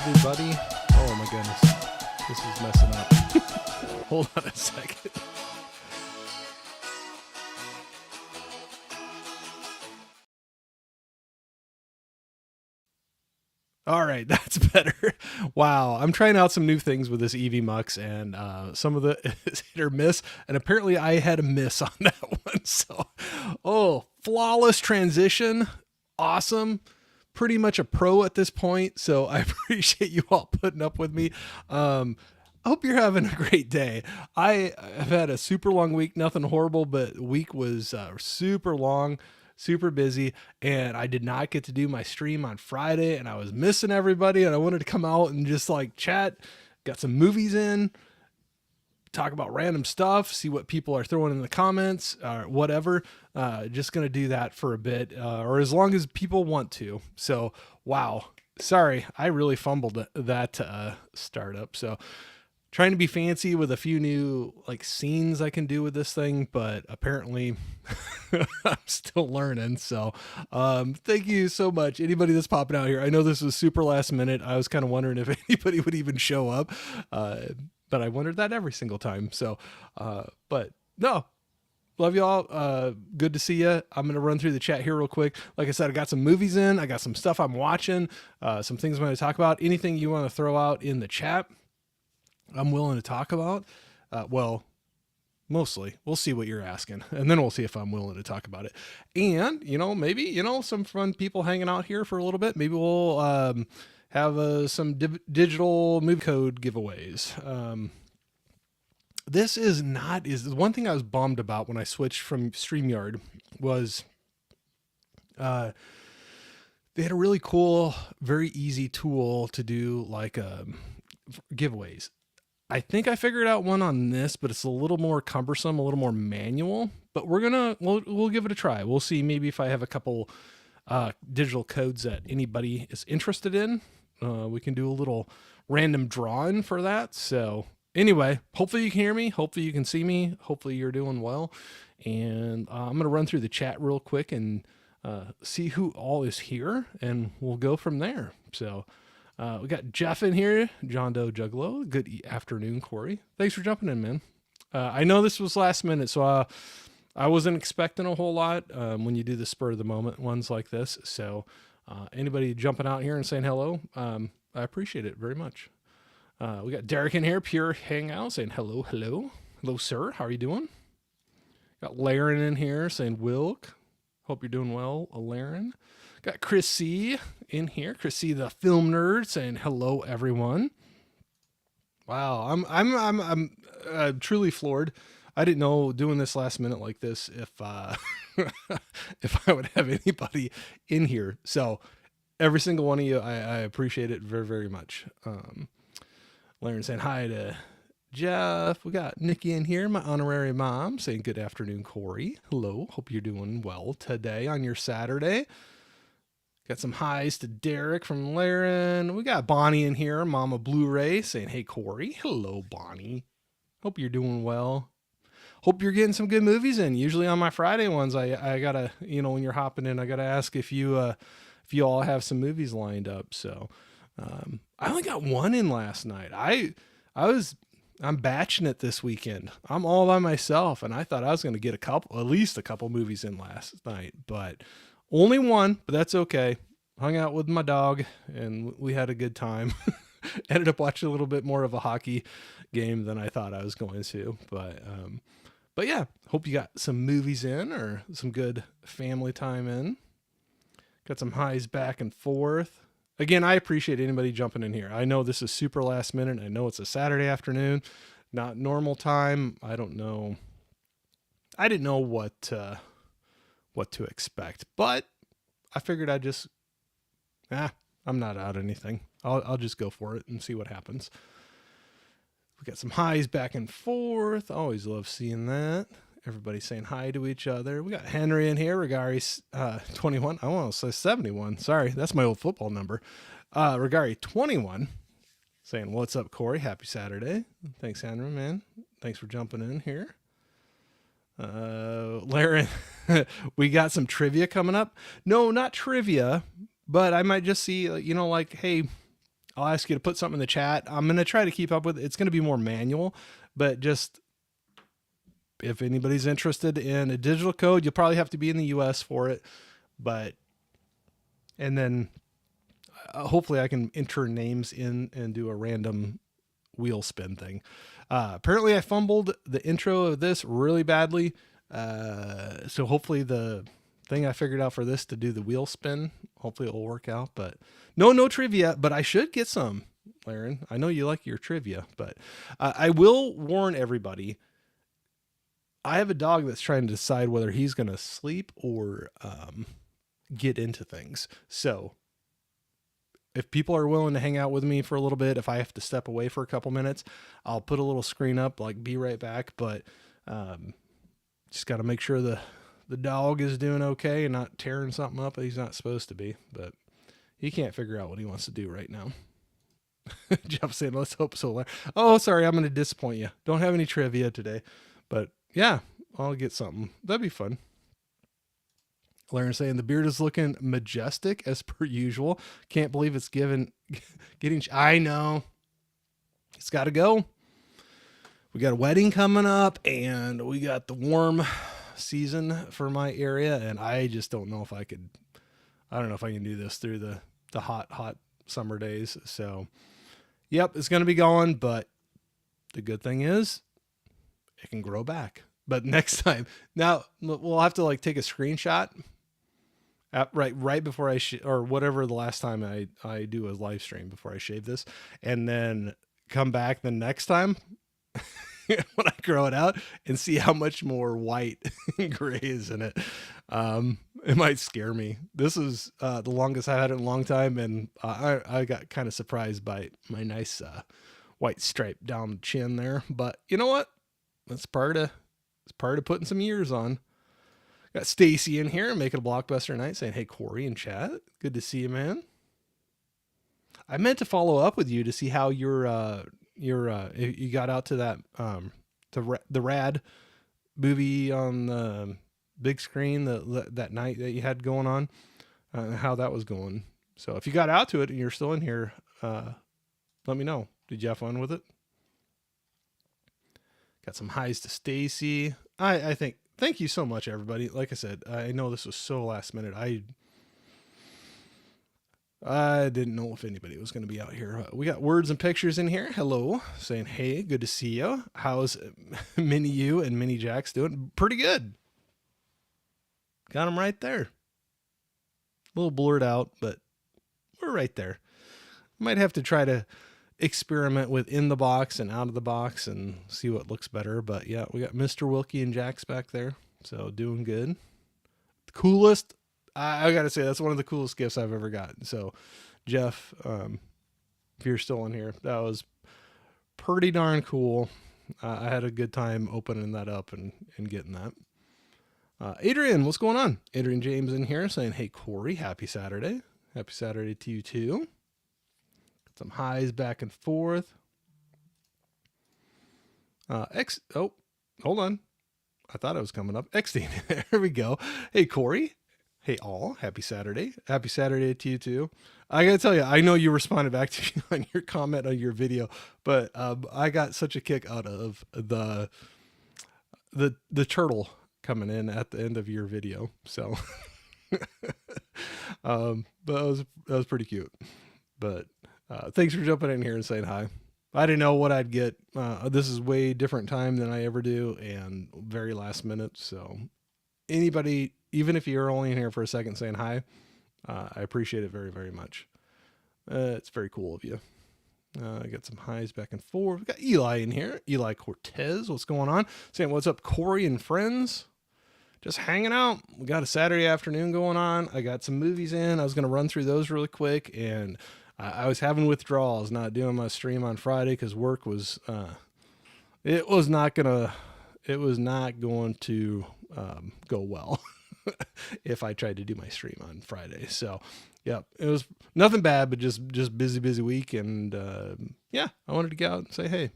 everybody. Oh my goodness. This is messing up. Hold on a second. All right, that's better. Wow, I'm trying out some new things with this EV Mux, and some of the is hit or miss, and apparently I had a miss on that one. So, flawless transition, awesome. Pretty much a pro at this point, so I appreciate you all putting up with me. I hope you're having a great day. I have had a super long week, nothing horrible, but the week was super long, super busy, and I did not get to do my stream on Friday, and I was missing everybody, and I wanted to come out and just like chat, got some movies in, talk about random stuff, see what people are throwing in the comments or whatever. Just going to do that for a bit, or as long as people want to. So, wow. Sorry, I really fumbled that startup. So trying to be fancy with a few new like scenes I can do with this thing, but apparently I'm still learning. So thank you so much. Anybody that's popping out here. I know this was super last minute. I was kind of wondering if anybody would even show up. But I wondered that every single time. So, but no, love y'all. Good to see you. I'm going to run through the chat here real quick. Like I said, I got some movies in, I got some stuff I'm watching, some things I'm going to talk about. Anything you want to throw out in the chat, I'm willing to talk about. Well, mostly we'll see what you're asking, and then we'll see if I'm willing to talk about it. And, maybe, some fun people hanging out here for a little bit. Maybe we'll, have some digital movie code giveaways. This is one thing I was bummed about when I switched from StreamYard was they had a really cool, very easy tool to do like giveaways. I think I figured out one on this, but it's a little more cumbersome, a little more manual, but we'll give it a try. We'll see maybe if I have a couple digital codes that anybody is interested in. We can do a little random drawing for that. So anyway, hopefully you can hear me. Hopefully you can see me. Hopefully you're doing well. And I'm going to run through the chat real quick and see who all is here, and we'll go from there. So we got Jeff in here, John Doe Juggalo. Good afternoon, Corey. Thanks for jumping in, man. I know this was last minute, so I wasn't expecting a whole lot when you do the spur of the moment ones like this. So anybody jumping out here and saying hello, I appreciate it very much. We got Derek in here, Pure Hangout, saying hello, sir. How are you doing? Got Laren in here saying Wilk. Hope you're doing well, Laren. Got Chris C in here, Chris C, the film nerd, saying hello, everyone. Wow, I'm truly floored. I didn't know doing this last minute like this if if I would have anybody in here. So every single one of you, I appreciate it very, very much. Lauren saying hi to Jeff. We got Nikki in here, my honorary mom, saying good afternoon, Corey. Hello, hope you're doing well today on your Saturday. Got some highs to Derek from Laren. We got Bonnie in here, Mama Blu-ray, saying hey, Corey. Hello, Bonnie. Hope you're doing well. Hope you're getting some good movies in. Usually on my Friday ones, I gotta, when you're hopping in, I gotta ask if you all have some movies lined up. So, I only got one in last night. I'm batching it this weekend. I'm all by myself, and I thought I was going to get at least a couple movies in last night, but only one, but that's okay. Hung out with my dog and we had a good time. Ended up watching a little bit more of a hockey game than I thought I was going to, but yeah, hope you got some movies in or some good family time in. Got some highs back and forth. Again, I appreciate anybody jumping in here. I know this is super last minute. I know it's a Saturday afternoon, not normal time. I don't know. I didn't know what to expect, but I figured I'm not out anything. I'll just go for it and see what happens. We got some highs back and forth. Always love seeing that. Everybody saying hi to each other. We got Henry in here, Regari 21. I want to say 71. Sorry, that's my old football number. Regari 21 saying, what's up, Corey? Happy Saturday. Thanks, Henry, man. Thanks for jumping in here. Larry, we got some trivia coming up. No, not trivia, but I might just see, like, hey, I'll ask you to put something in the chat. I'm going to try to keep up with it. It's going to be more manual, but just if anybody's interested in a digital code, you'll probably have to be in the US for it. But, and then hopefully I can enter names in and do a random wheel spin thing. Apparently I fumbled the intro of this really badly. So hopefully the thing I figured out for this to do the wheel spin, hopefully it'll work out, but no trivia, but I should get some, Laren. I know you like your trivia, but I will warn everybody. I have a dog that's trying to decide whether he's going to sleep or get into things. So if people are willing to hang out with me for a little bit, if I have to step away for a couple minutes, I'll put a little screen up, like be right back. But just got to make sure the dog is doing okay and not tearing something up that he's not supposed to be. But he can't figure out what he wants to do right now. Jeff saying, let's hope so. Oh, sorry, I'm going to disappoint you. Don't have any trivia today. But yeah, I'll get something. That'd be fun. Lauren saying the beard is looking majestic as per usual. Can't believe it's getting. I know. It's got to go. We got a wedding coming up, and we got the warm season for my area, and I just don't know if I could. I don't know if I can do this through the hot summer days. So, yep, it's going to be going. But the good thing is, it can grow back. But next time, now we'll have to like take a screenshot. Right before or whatever the last time I do a live stream before I shave this, and then come back the next time when I grow it out and see how much more white and gray is in it. It might scare me. This is the longest I've had it in a long time, and I got kind of surprised by my nice white stripe down the chin there. But you know what? It's part of putting some years on. Got Stacy in here making a blockbuster night saying, hey, Corey in chat. Good to see you, man. I meant to follow up with you to see how you got out to that, the Rad movie on the big screen that night that you had going on, how that was going. So if you got out to it and you're still in here, let me know. Did you have fun with it? Got some highs to Stacy. I think, thank you so much, everybody. Like I said, I know this was so last minute. I didn't know if anybody was going to be out here. We got words and pictures in here. Hello, saying, hey, good to see you. How's Mini You and Mini Jax doing? Pretty good. Got them right there. A little blurred out, but we're right there. Might have to try to experiment with in the box and out of the box and see what looks better. But yeah, we got Mr. Wilkie and Jax back there. So doing good. The coolest. I got to say, that's one of the coolest gifts I've ever gotten. So Jeff, if you're still in here, that was pretty darn cool. I had a good time opening that up and getting that. Adrian, what's going on? Adrian James in here saying, hey, Corey, happy Saturday. Happy Saturday to you too. Some highs back and forth. Oh, hold on. I thought I was coming up. Eckstein. There we go. Hey, Corey. Hey, all. Happy Saturday. Happy Saturday to you too. I got to tell you, I know you responded back to me on your comment on your video, but I got such a kick out of the turtle coming in at the end of your video. So, but that was pretty cute. But thanks for jumping in here and saying hi. I didn't know what I'd get. This is way different time than I ever do and very last minute. So anybody, even if you're only in here for a second saying hi, I appreciate it very, very much. It's very cool of you. I got some highs back and forth. We got Eli in here. Eli Cortez, what's going on? Saying, what's up, Corey and friends? Just hanging out. We got a Saturday afternoon going on. I got some movies in. I was going to run through those really quick, and I was having withdrawals, not doing my stream on Friday because work was, it was not going to go well if I tried to do my stream on Friday. So, yeah, it was nothing bad, but just busy week. And yeah, I wanted to get out and say, hey,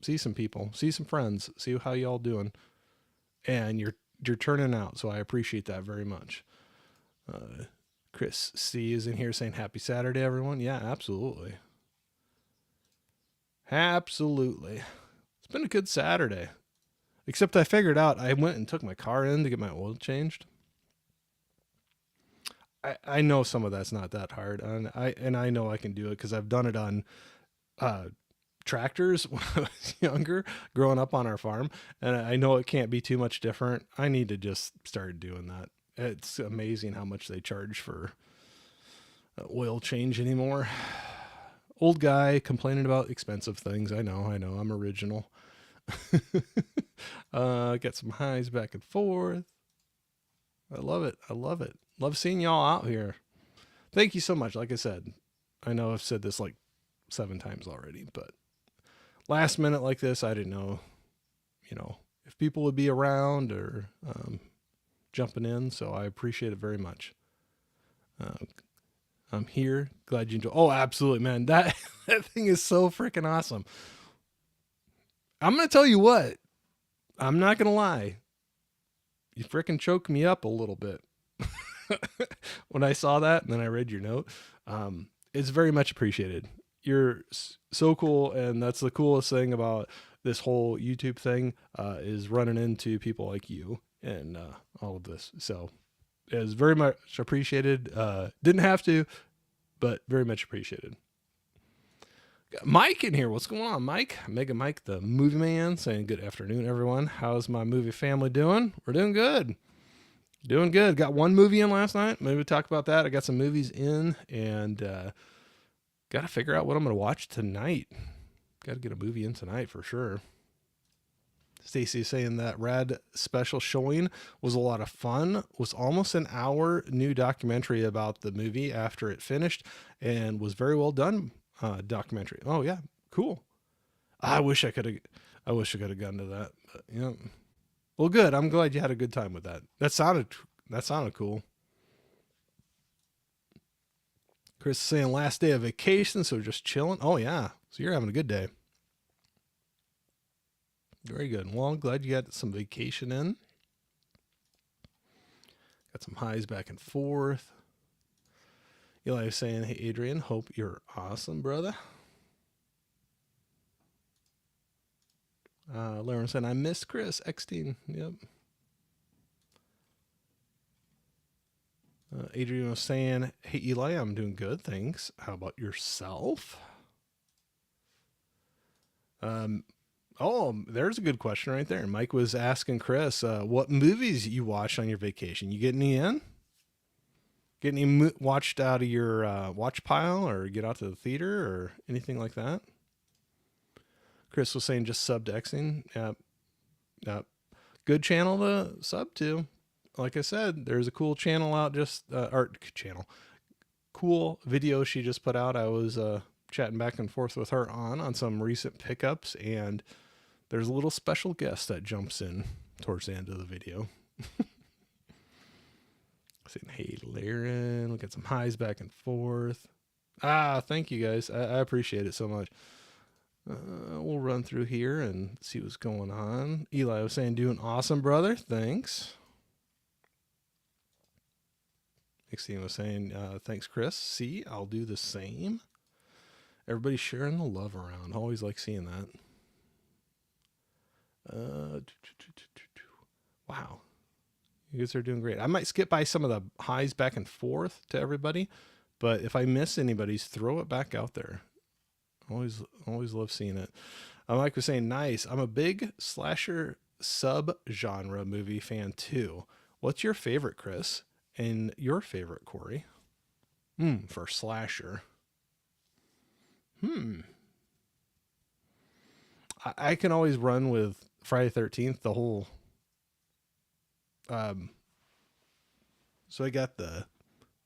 see some people, see some friends, see how y'all doing. And you're turning out, so I appreciate that very much. Chris C is in here saying happy Saturday, everyone. Yeah, absolutely. Absolutely. It's been a good Saturday. Except I figured out I went and took my car in to get my oil changed. I know some of that's not that hard, and I know I can do it because I've done it on uh, tractors when I was younger, growing up on our farm, and I know it can't be too much different. I need to just start doing that. It's amazing how much they charge for oil change anymore. Old guy complaining about expensive things. I know. I'm original. Get some highs back and forth. I love it. I love it. Love seeing y'all out here. Thank you so much. Like I said, I know I've said this like 7 times already, but last minute like this, I didn't know, if people would be around or jumping in. So I appreciate it very much. I'm here. Glad you enjoy. Oh, absolutely, man. That thing is so freaking awesome. I'm going to tell you what. I'm not going to lie. You freaking choked me up a little bit when I saw that, and then I read your note. It's very much appreciated. You're so cool, and that's the coolest thing about this whole YouTube thing is running into people like you and all of this. So it was very much appreciated. Didn't have to, but very much appreciated. Got Mike in here. What's going on, Mike? Mega Mike, the movie man, saying good afternoon, everyone. How's my movie family doing? We're doing good. Doing good. Got one movie in last night. Maybe we'll talk about that. I got some movies in, and got to figure out what I'm going to watch tonight. Got to get a movie in tonight for sure. Stacy saying that rad special showing was a lot of fun. Was almost an hour new documentary about the movie after it finished, and was very well done. Documentary. Oh yeah, cool. I wish I could have gone to that. But, yeah. Well, good. I'm glad you had a good time with that. That sounded cool. Chris is saying last day of vacation, so just chilling. Oh yeah, so you're having a good day. Very good. Well, I'm glad you got some vacation in. Got some highs back and forth. Eli was saying, hey, Adrian, hope you're awesome, brother. Lauren said, I missed Chris. X-Teen. Yep. Adrian was saying, hey, Eli, I'm doing good. Thanks. How about yourself? Oh, there's a good question right there. Mike was asking Chris, what movies you watched on your vacation? You get any in? Get any watched out of your watch pile or get out to the theater or anything like that? Chris was saying just sub to Xing. Yep. Good channel to sub to. Like I said, there's a cool channel out art channel. Cool video she just put out. I was chatting back and forth with her on some recent pickups, and there's a little special guest that jumps in towards the end of the video. Saying, hey, Laren, look at some highs back and forth. Thank you guys. I appreciate it so much. We'll run through here and see what's going on. Eli was saying, doing awesome, brother. Thanks. Maxine was saying, thanks, Chris. See, I'll do the same. Everybody's sharing the love around. Always like seeing that. Wow. You guys are doing great. I might skip by some of the highs back and forth to everybody, but if I miss anybody's, throw it back out there. Always love seeing it. Mike was saying, nice. I'm a big slasher sub-genre movie fan too. What's your favorite, Chris? And your favorite, Corey? For slasher. I can always run with Friday 13th, the whole so I got the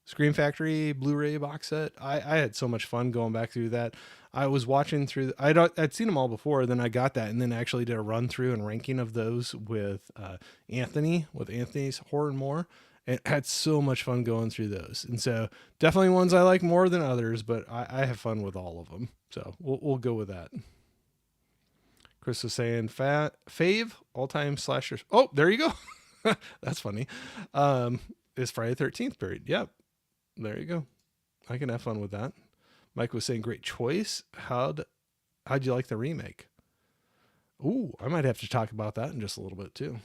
Scream Factory Blu-ray box set. I had so much fun going back through that. I was watching through. I'd seen them all before. Then I got that, and then actually did a run through and ranking of those with Anthony's Horror and More, and had so much fun going through those. And so definitely ones I like more than others, but I have fun with all of them. So we'll go with that. Chris was saying, fave all-time slashers. Oh, there you go. That's funny. It's Friday 13th period. Yep. There you go. I can have fun with that. Mike was saying, great choice. How'd how'd you like the remake? Ooh, I might have to talk about that in just a little bit too.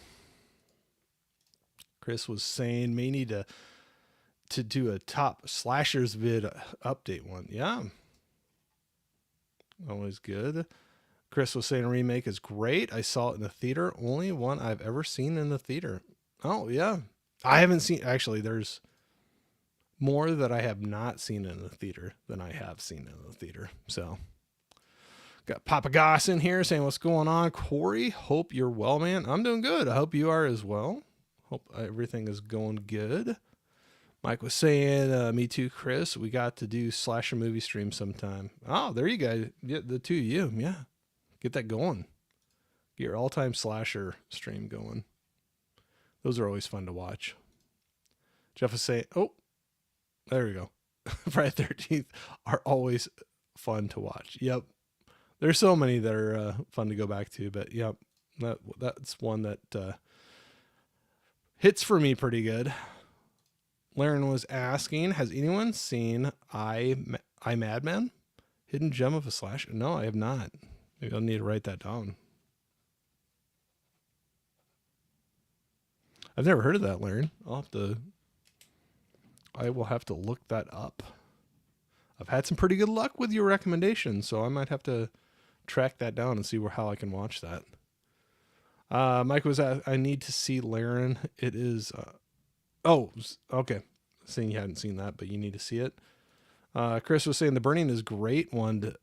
Chris was saying may need to do a top slashers vid update one. Yeah, always good. Chris was saying a remake is great. I saw it in the theater. Only one I've ever seen in the theater. Oh yeah, I haven't seen. Actually, there's more that I have not seen in the theater than I have seen in the theater. So got Papa Goss in here saying, what's going on, Corey? Hope you're well, man. I'm doing good. I hope you are as well. Hope everything is going good. Mike was saying, me too, Chris. We got to do slasher movie stream sometime. Oh, there you go. Yeah, the two of you. Yeah. Get that going. Get your all-time slasher stream going. Those are always fun to watch. Jeff was saying, oh, there we go. Friday 13th are always fun to watch. Yep. There's so many that are fun to go back to, but yep, that's one that hits for me pretty good. Laren was asking, has anyone seen I Madman? Hidden gem of a slash? No, I have not. Maybe I'll need to write that down. I've never heard of that, Laren. I will have to look that up. I've had some pretty good luck with your recommendations, so I might have to track that down and see how I can watch that. Mike was at, I need to see Laren. It is, oh, okay. Saying you hadn't seen that, but you need to see it. Chris was saying The Burning is great one.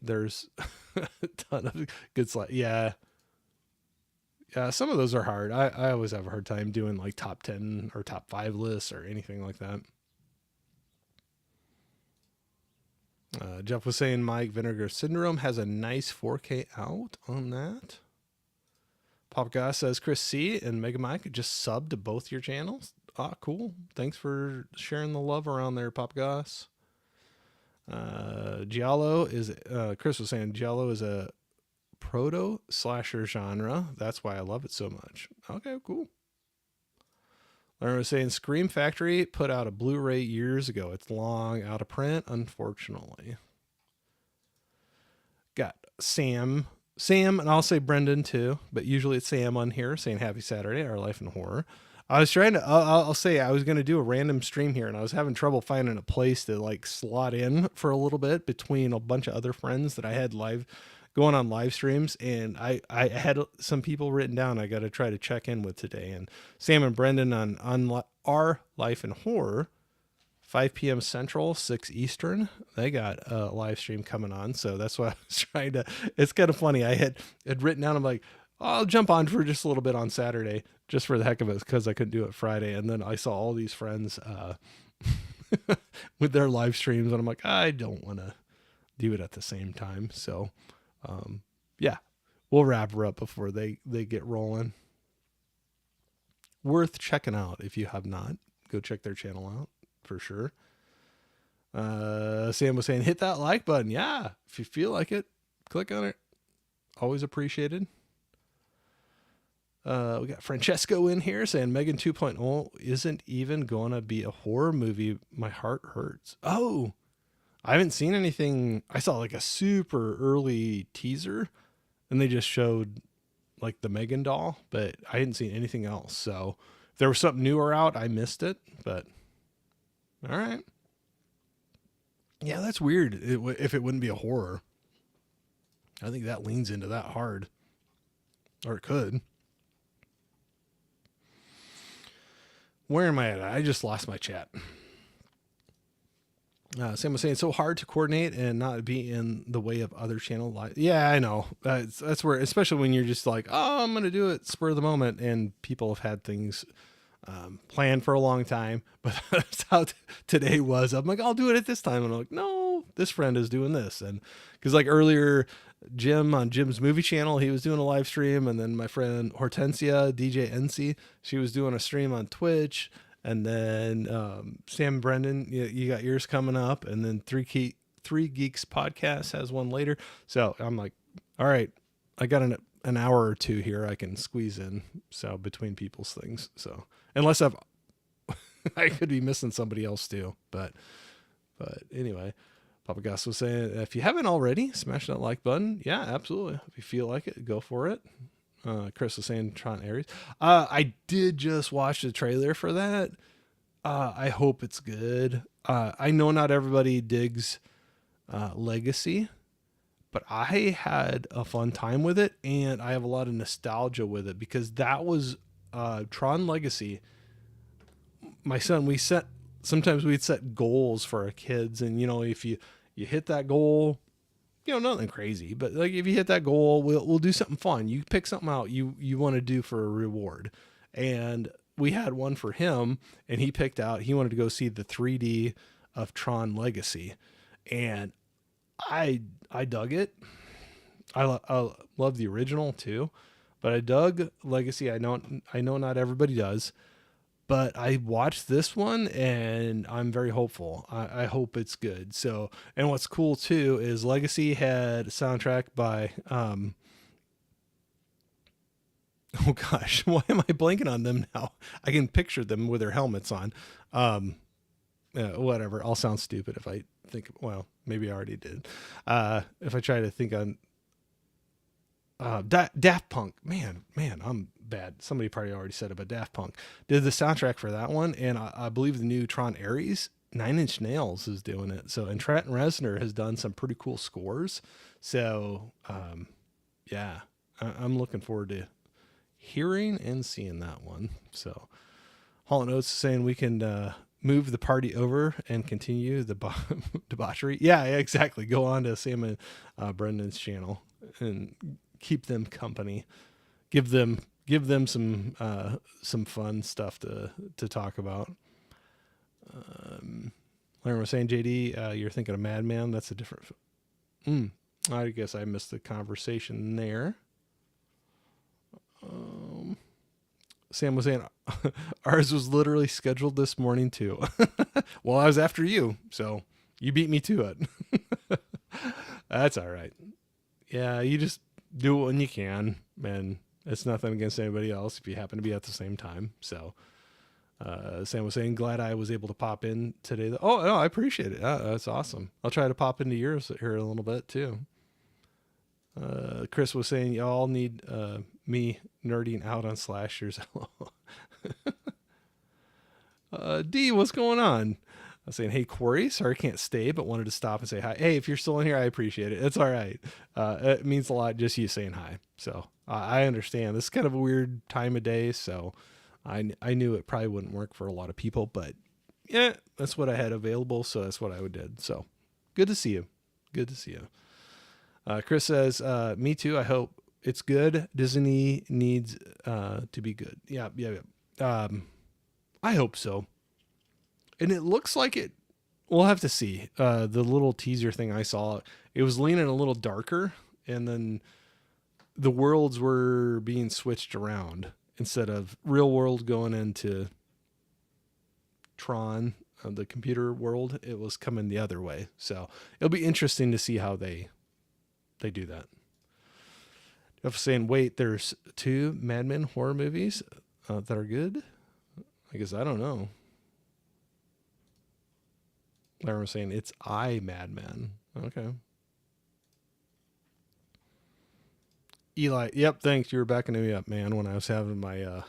There's a ton of good slides. Yeah. Yeah, some of those are hard. I always have a hard time doing like top 10 or top 5 lists or anything like that. Jeff was saying Mike Vinegar Syndrome has a nice 4K out on that. Pop Goss says Chris C and Mega Mike just subbed to both your channels. Ah, cool. Thanks for sharing the love around there, Pop Goss. Giallo is, Chris was saying Giallo is a proto slasher genre. That's why I love it so much. Okay, cool. Lauren was saying Scream Factory put out a Blu-ray years ago. It's long out of print, unfortunately. Got Sam, and I'll say Brendan too, but usually it's Sam on here saying Happy Saturday, Our Life in Horror. I was trying to, I'll say I was going to do a random stream here and I was having trouble finding a place to like slot in for a little bit between a bunch of other friends that I had going on live streams. And I had some people written down I got to try to check in with today. And Sam and Brendan on Our Life in Horror, 5 p.m. Central, 6 Eastern. They got a live stream coming on. So that's why I was trying to, it's kind of funny. I had written down, I'm like, I'll jump on for just a little bit on Saturday, just for the heck of it, because I couldn't do it Friday. And then I saw all these friends with their live streams, and I'm like, I don't want to do it at the same time. So, yeah, we'll wrap her up before they get rolling. Worth checking out if you have not. Go check their channel out for sure. Sam was saying, hit that like button. Yeah, if you feel like it, click on it. Always appreciated. We got Francesco in here saying Megan 2.0 isn't even going to be a horror movie. My heart hurts. Oh, I haven't seen anything. I saw like a super early teaser and they just showed like the Megan doll, but I hadn't seen anything else. So if there was something newer out, I missed it, but all right. Yeah, that's weird. If it wouldn't be a horror, I think that leans into that hard, or it could. Where am I at? I just lost my chat. Sam was saying it's so hard to coordinate and not be in the way of other channel live. Yeah, I know. That's where, especially when you're just like, oh, I'm going to do it spur of the moment. And people have had things planned for a long time. But that's how today was. I'm like, I'll do it at this time. And I'm like, no, this friend is doing this. And because like earlier, Jim on Jim's movie channel, he was doing a live stream. And then my friend Hortensia, DJ NC, she was doing a stream on Twitch. And then Sam and Brendan, you got yours coming up. And then Three Geeks Podcast has one later. So I'm like, all right, I got an hour or two here I can squeeze in. So between people's things. So unless I could be missing somebody else too. But anyway, Papa Gus was saying, if you haven't already, smash that like button. Yeah, absolutely. If you feel like it, go for it. Chris was saying Tron Ares. I did just watch the trailer for that. I hope it's good. I know not everybody digs Legacy, but I had a fun time with it, and I have a lot of nostalgia with it because that was Tron Legacy. My son, sometimes we'd set goals for our kids, and if you hit that goal, nothing crazy, but like if you hit that goal, we'll do something fun. You pick something out you want to do for a reward, and we had one for him, and he wanted to go see the 3D of Tron Legacy, and I dug it. I love the original too, but I dug Legacy. I know not everybody does, but I watched this one and I'm very hopeful. I hope it's good. So, and what's cool too is Legacy had a soundtrack by oh gosh, why am I blanking on them now? I can picture them with their helmets on. Whatever. I'll sound stupid if I think. Well, maybe I already did. If I try to think on Daft Punk, man, I'm bad. Somebody probably already said it, but Daft Punk did the soundtrack for that one, and I believe the new Tron Ares, Nine Inch Nails is doing it. So, and Trent Reznor has done some pretty cool scores. So, yeah, I'm looking forward to hearing and seeing that one. So, Hall and Oates is saying we can move the party over and continue the debauchery. Yeah, exactly. Go on to Sam and Brendan's channel and keep them company. Give them some fun stuff to talk about. Larry was saying, JD, you're thinking of Madman. That's a different. I guess I missed the conversation there. Sam was saying ours was literally scheduled this morning too. Well, I was after you, so you beat me to it. That's all right. Yeah, you just do it when you can, and it's nothing against anybody else if you happen to be at the same time. So Sam was saying, glad I was able to pop in today. Oh, no, I appreciate it. That's awesome. I'll try to pop into yours here a little bit too. Chris was saying y'all need me nerding out on slashers. D, what's going on? I was saying, hey, Corey, sorry I can't stay, but wanted to stop and say hi. Hey, if you're still in here, I appreciate it. It's all right. It means a lot just you saying hi. So I understand. This is kind of a weird time of day, so I knew it probably wouldn't work for a lot of people, but yeah, that's what I had available, so that's what I did. So good to see you. Good to see you. Chris says, me too. I hope it's good. Disney needs to be good. Yeah. I hope so. And it looks like it. We'll have to see. The little teaser thing I saw, it was leaning a little darker, and then the worlds were being switched around. Instead of real world going into Tron, the computer world, it was coming the other way. So it'll be interesting to see how they do that. Jeff saying, wait, there's 2 Mad Men horror movies that are good? I guess I don't know. Larry was saying, it's Mad Men. Okay. Eli, yep, thanks. You were backing me up, man, when I was having my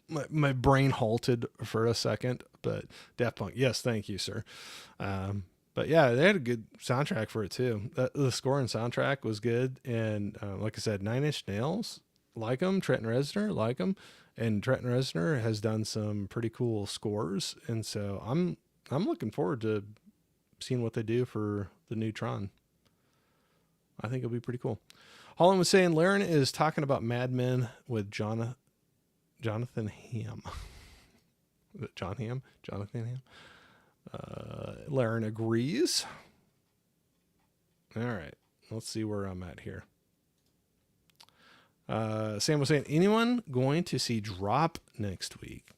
my brain halted for a second. But Daft Punk, yes, thank you, sir. But yeah, they had a good soundtrack for it too. The score and soundtrack was good, and like I said, Nine Inch Nails, like them. Trent Reznor, like them, and Trent Reznor has done some pretty cool scores, and so I'm looking forward to seeing what they do for the new Tron. I think it'll be pretty cool. Holland was saying Laren is talking about Mad Men with Jonathan Hamm. Jonathan Hamm. Laren agrees. All right. Let's see where I'm at here. Sam was saying, anyone going to see Drop next week?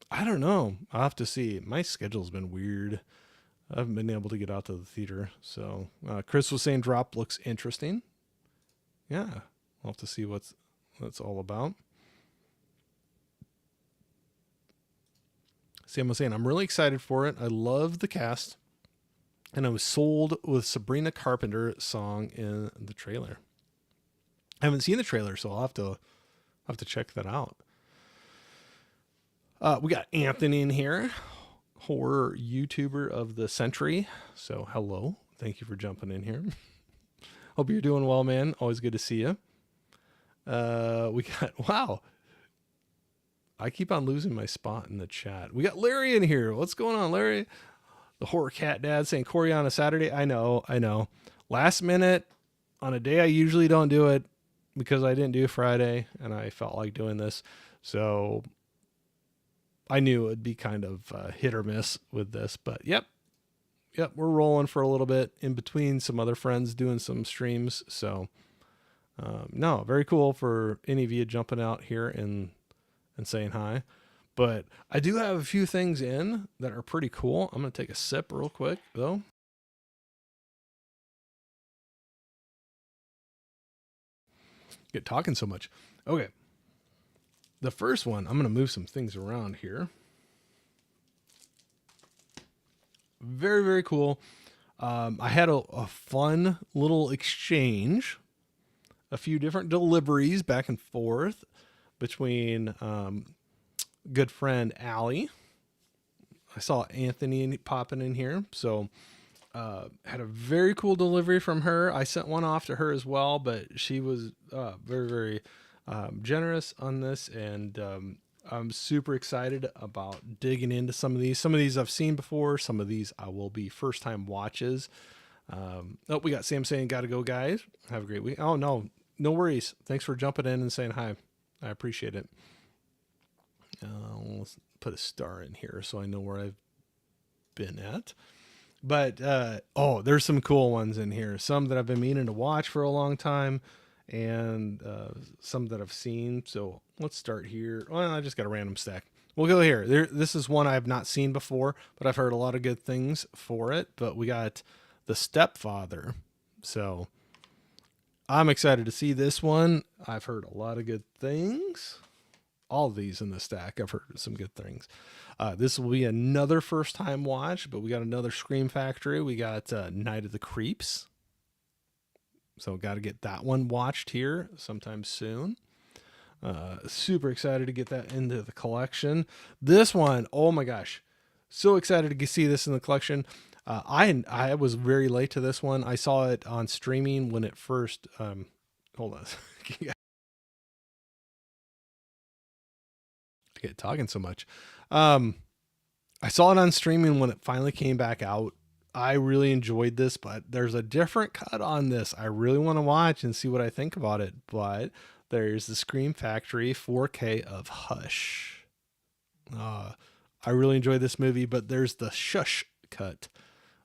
I don't know. I'll have to see. My schedule's been weird. I haven't been able to get out to the theater. So Chris was saying Drop looks interesting. Yeah. We'll have to see what that's all about. Sam was saying, I'm really excited for it. I love the cast. and I was sold with Sabrina Carpenter song in the trailer. I haven't seen the trailer, so I'll have to check that out. We got Anthony in here, horror YouTuber of the century. So hello, thank you for jumping in here. Hope you're doing well, man. Always good to see you. We got wow. I keep on losing my spot in the chat. We got Larry in here. What's going on, Larry? The horror cat dad saying Corey on a Saturday. I know. Last minute on a day I usually don't do it because I didn't do Friday and I felt like doing this. So I knew it would be kind of hit or miss with this, but yep, we're rolling for a little bit in between some other friends doing some streams. So no, very cool for any of you jumping out here and saying hi. But I do have a few things in that are pretty cool. I'm going to take a sip real quick, though. Get talking so much. Okay. The first one, I'm going to move some things around here. Very, very cool. I had a fun little exchange, a few different deliveries back and forth between good friend Allie. I saw Anthony popping in here, so had a very cool delivery from her. I sent one off to her as well, but she was very, very generous on this, and I'm super excited about digging into some of these. Some of these I've seen before. Some of these I will be first time watches. We got Sam saying, "Gotta go, guys. Have a great week." Oh no worries. Thanks for jumping in and saying hi. I appreciate it. Let's put a star in here so I know where I've been at. But there's some cool ones in here. Some that I've been meaning to watch for a long time, and some that I've seen. So let's start here. Well, I just got a random stack. We'll go here. This is one I have not seen before, but I've heard a lot of good things for it. But we got The Stepfather. So I'm excited to see this one. I've heard a lot of good things. All of these in the stack, I've heard some good things. This will be another first time watch, but we got another Scream Factory. We got Night of the Creeps. So got to get that one watched here sometime soon. Super excited to get that into the collection. This one, oh my gosh. So excited to see this in the collection. I was very late to this one. I saw it on streaming when it first, hold on. I get talking so much. I saw it on streaming when it finally came back out. I really enjoyed this, but there's a different cut on this. I really want to watch and see what I think about it. But there's the Scream Factory 4K of Hush. I really enjoyed this movie, but there's the Shush cut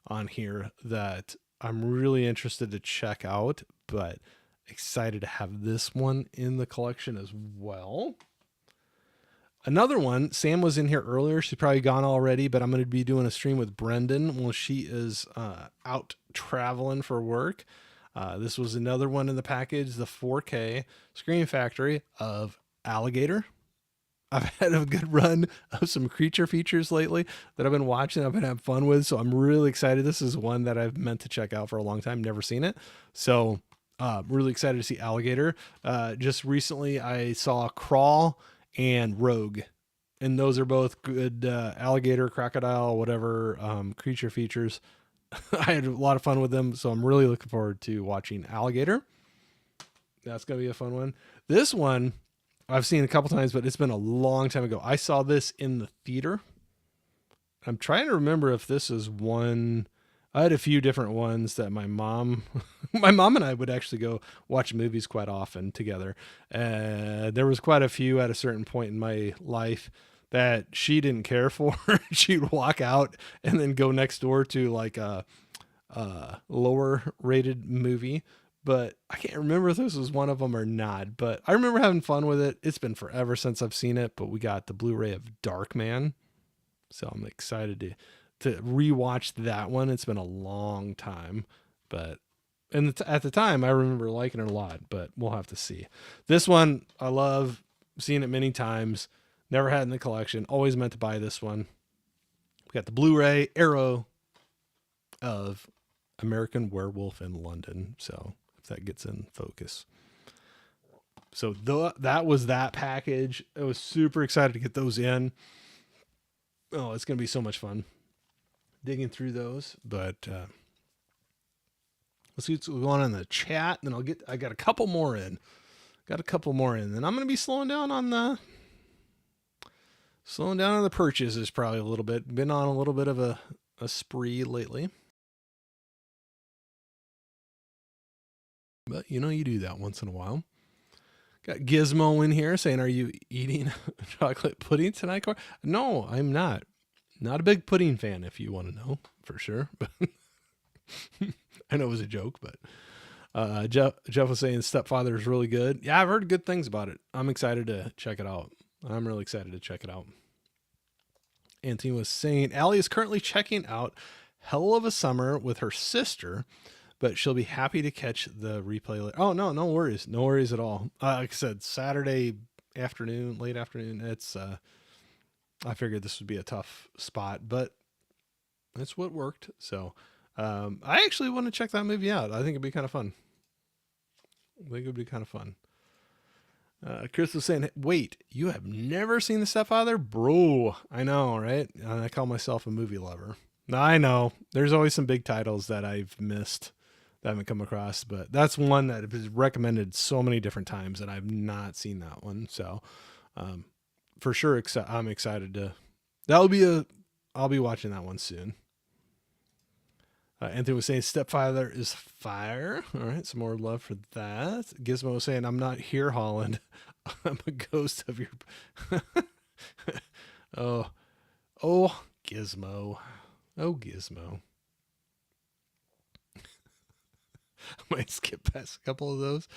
on here that I'm really interested to check out, but excited to have this one in the collection as well. Another one, Sam was in here earlier. She's probably gone already, but I'm going to be doing a stream with Brendan while she is out traveling for work. This was another one in the package, the 4K Scream Factory of Alligator. I've had a good run of some creature features lately that I've been watching. I've been having fun with, so I'm really excited. This is one that I've meant to check out for a long time. Never seen it. So really excited to see Alligator. Just recently, I saw Crawl and Rogue, and those are both good alligator, crocodile, whatever creature features. I had a lot of fun with them, so I'm really looking forward to watching Alligator. That's gonna be a fun one. This one I've seen a couple times, but it's been a long time ago. I saw this in the theater. I'm trying to remember if this is one. I had a few different ones that my mom and I would actually go watch movies quite often together. There was quite a few at a certain point in my life that she didn't care for. She'd walk out and then go next door to like a lower rated movie. But I can't remember if this was one of them or not. But I remember having fun with it. It's been forever since I've seen it, but we got the Blu-ray of Darkman. So I'm excited to rewatch that one. It's been a long time, but at the time I remember liking it a lot, but we'll have to see. This one I love, seen it many times, never had in the collection, always meant to buy this one. We got the Blu-ray Arrow of American Werewolf in London. So if that gets in focus. So that was that package. I was super excited to get those in. Oh, it's going to be so much fun digging through those. But let's see what's going on in the chat. Then I got a couple more in. Then I'm going to be slowing down on the purchases probably a little bit. Been on a little bit of a spree lately. But you do that once in a while. Got Gizmo in here saying, "Are you eating chocolate pudding tonight, Corey?" No, I'm not. Not a big pudding fan, if you want to know for sure. But I know it was a joke, but Jeff was saying Stepfather is really good. Yeah, I've heard good things about it. I'm excited to check it out. I'm really excited to check it out. Anthony was saying Allie is currently checking out Hell of a Summer with her sister, but she'll be happy to catch the replay later. Oh, no worries. No worries at all. Like I said, Saturday afternoon, late afternoon, it's, I figured this would be a tough spot, but that's what worked. So, I actually want to check that movie out. I think it'd be kind of fun. Chris was saying, wait, you have never seen The Stepfather? Bro, I know, right? I call myself a movie lover. I know. There's always some big titles that I've missed that I haven't come across, but that's one that is recommended so many different times, and I've not seen that one. So, for sure, I'm excited to. I'll be watching that one soon. Anthony was saying Stepfather is fire. All right, some more love for that. Gizmo was saying, I'm not here, Holland. I'm a ghost of your. Oh, Gizmo. Oh, Gizmo. I might skip past a couple of those.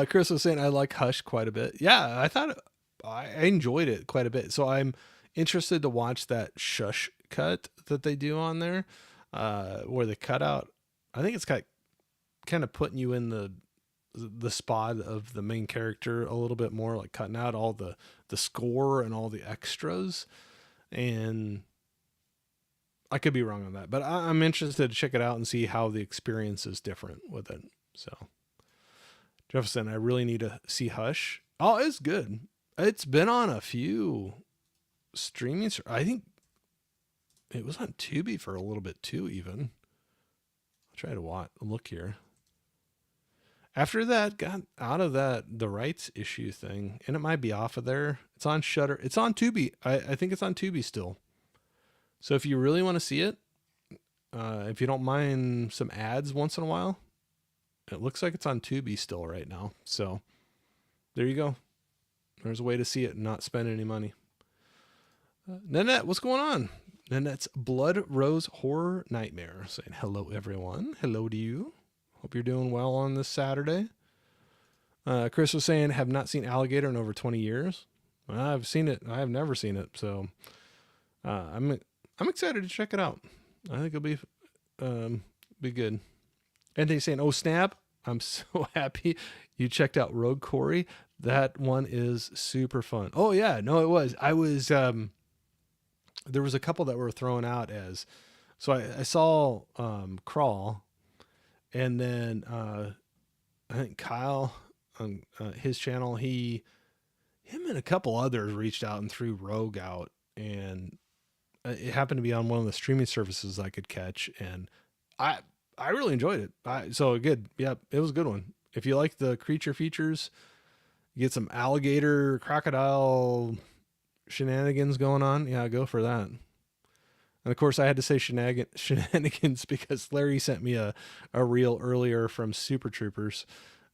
Chris was saying, I like Hush quite a bit. Yeah, I thought I enjoyed it quite a bit. So I'm interested to watch that shush cut that they do on there. Where they cut out, I think it's kind of putting you in the spot of the main character a little bit more, like cutting out all the score and all the extras. And I could be wrong on that, but I'm interested to check it out and see how the experience is different with it. So Jefferson, I really need to see Hush. Oh, it's good. It's been on a few streaming. I think it was on Tubi for a little bit too, even. I'll try to look here. After that, got out of the rights issue thing, and it might be off of there. It's on Shudder. It's on Tubi. I think it's on Tubi still. So if you really want to see it, if you don't mind some ads once in a while, it looks like it's on Tubi still right now. So there you go. There's a way to see it and not spend any money. Nanette, what's going on? Nanette's Blood Rose Horror Nightmare saying hello, everyone. Hello to you. Hope you're doing well on this Saturday. Chris was saying, have not seen Alligator in over 20 years. Well, I've seen it. I have never seen it. So I'm excited to check it out. I think it'll be good. And they saying, oh, snap. I'm so happy you checked out Rogue Corey. That one is super fun. Oh, yeah. No, it was. I was... there was a couple that were thrown out as, so I saw Crawl, and then I think Kyle on his channel, him and a couple others reached out and threw Rogue out, and it happened to be on one of the streaming services I could catch, and I really enjoyed it. So good, yeah, it was a good one. If you like the creature features, you get some alligator, crocodile shenanigans going on, yeah, go for that. And of course I had to say shenanigans because Larry sent me a reel earlier from Super Troopers,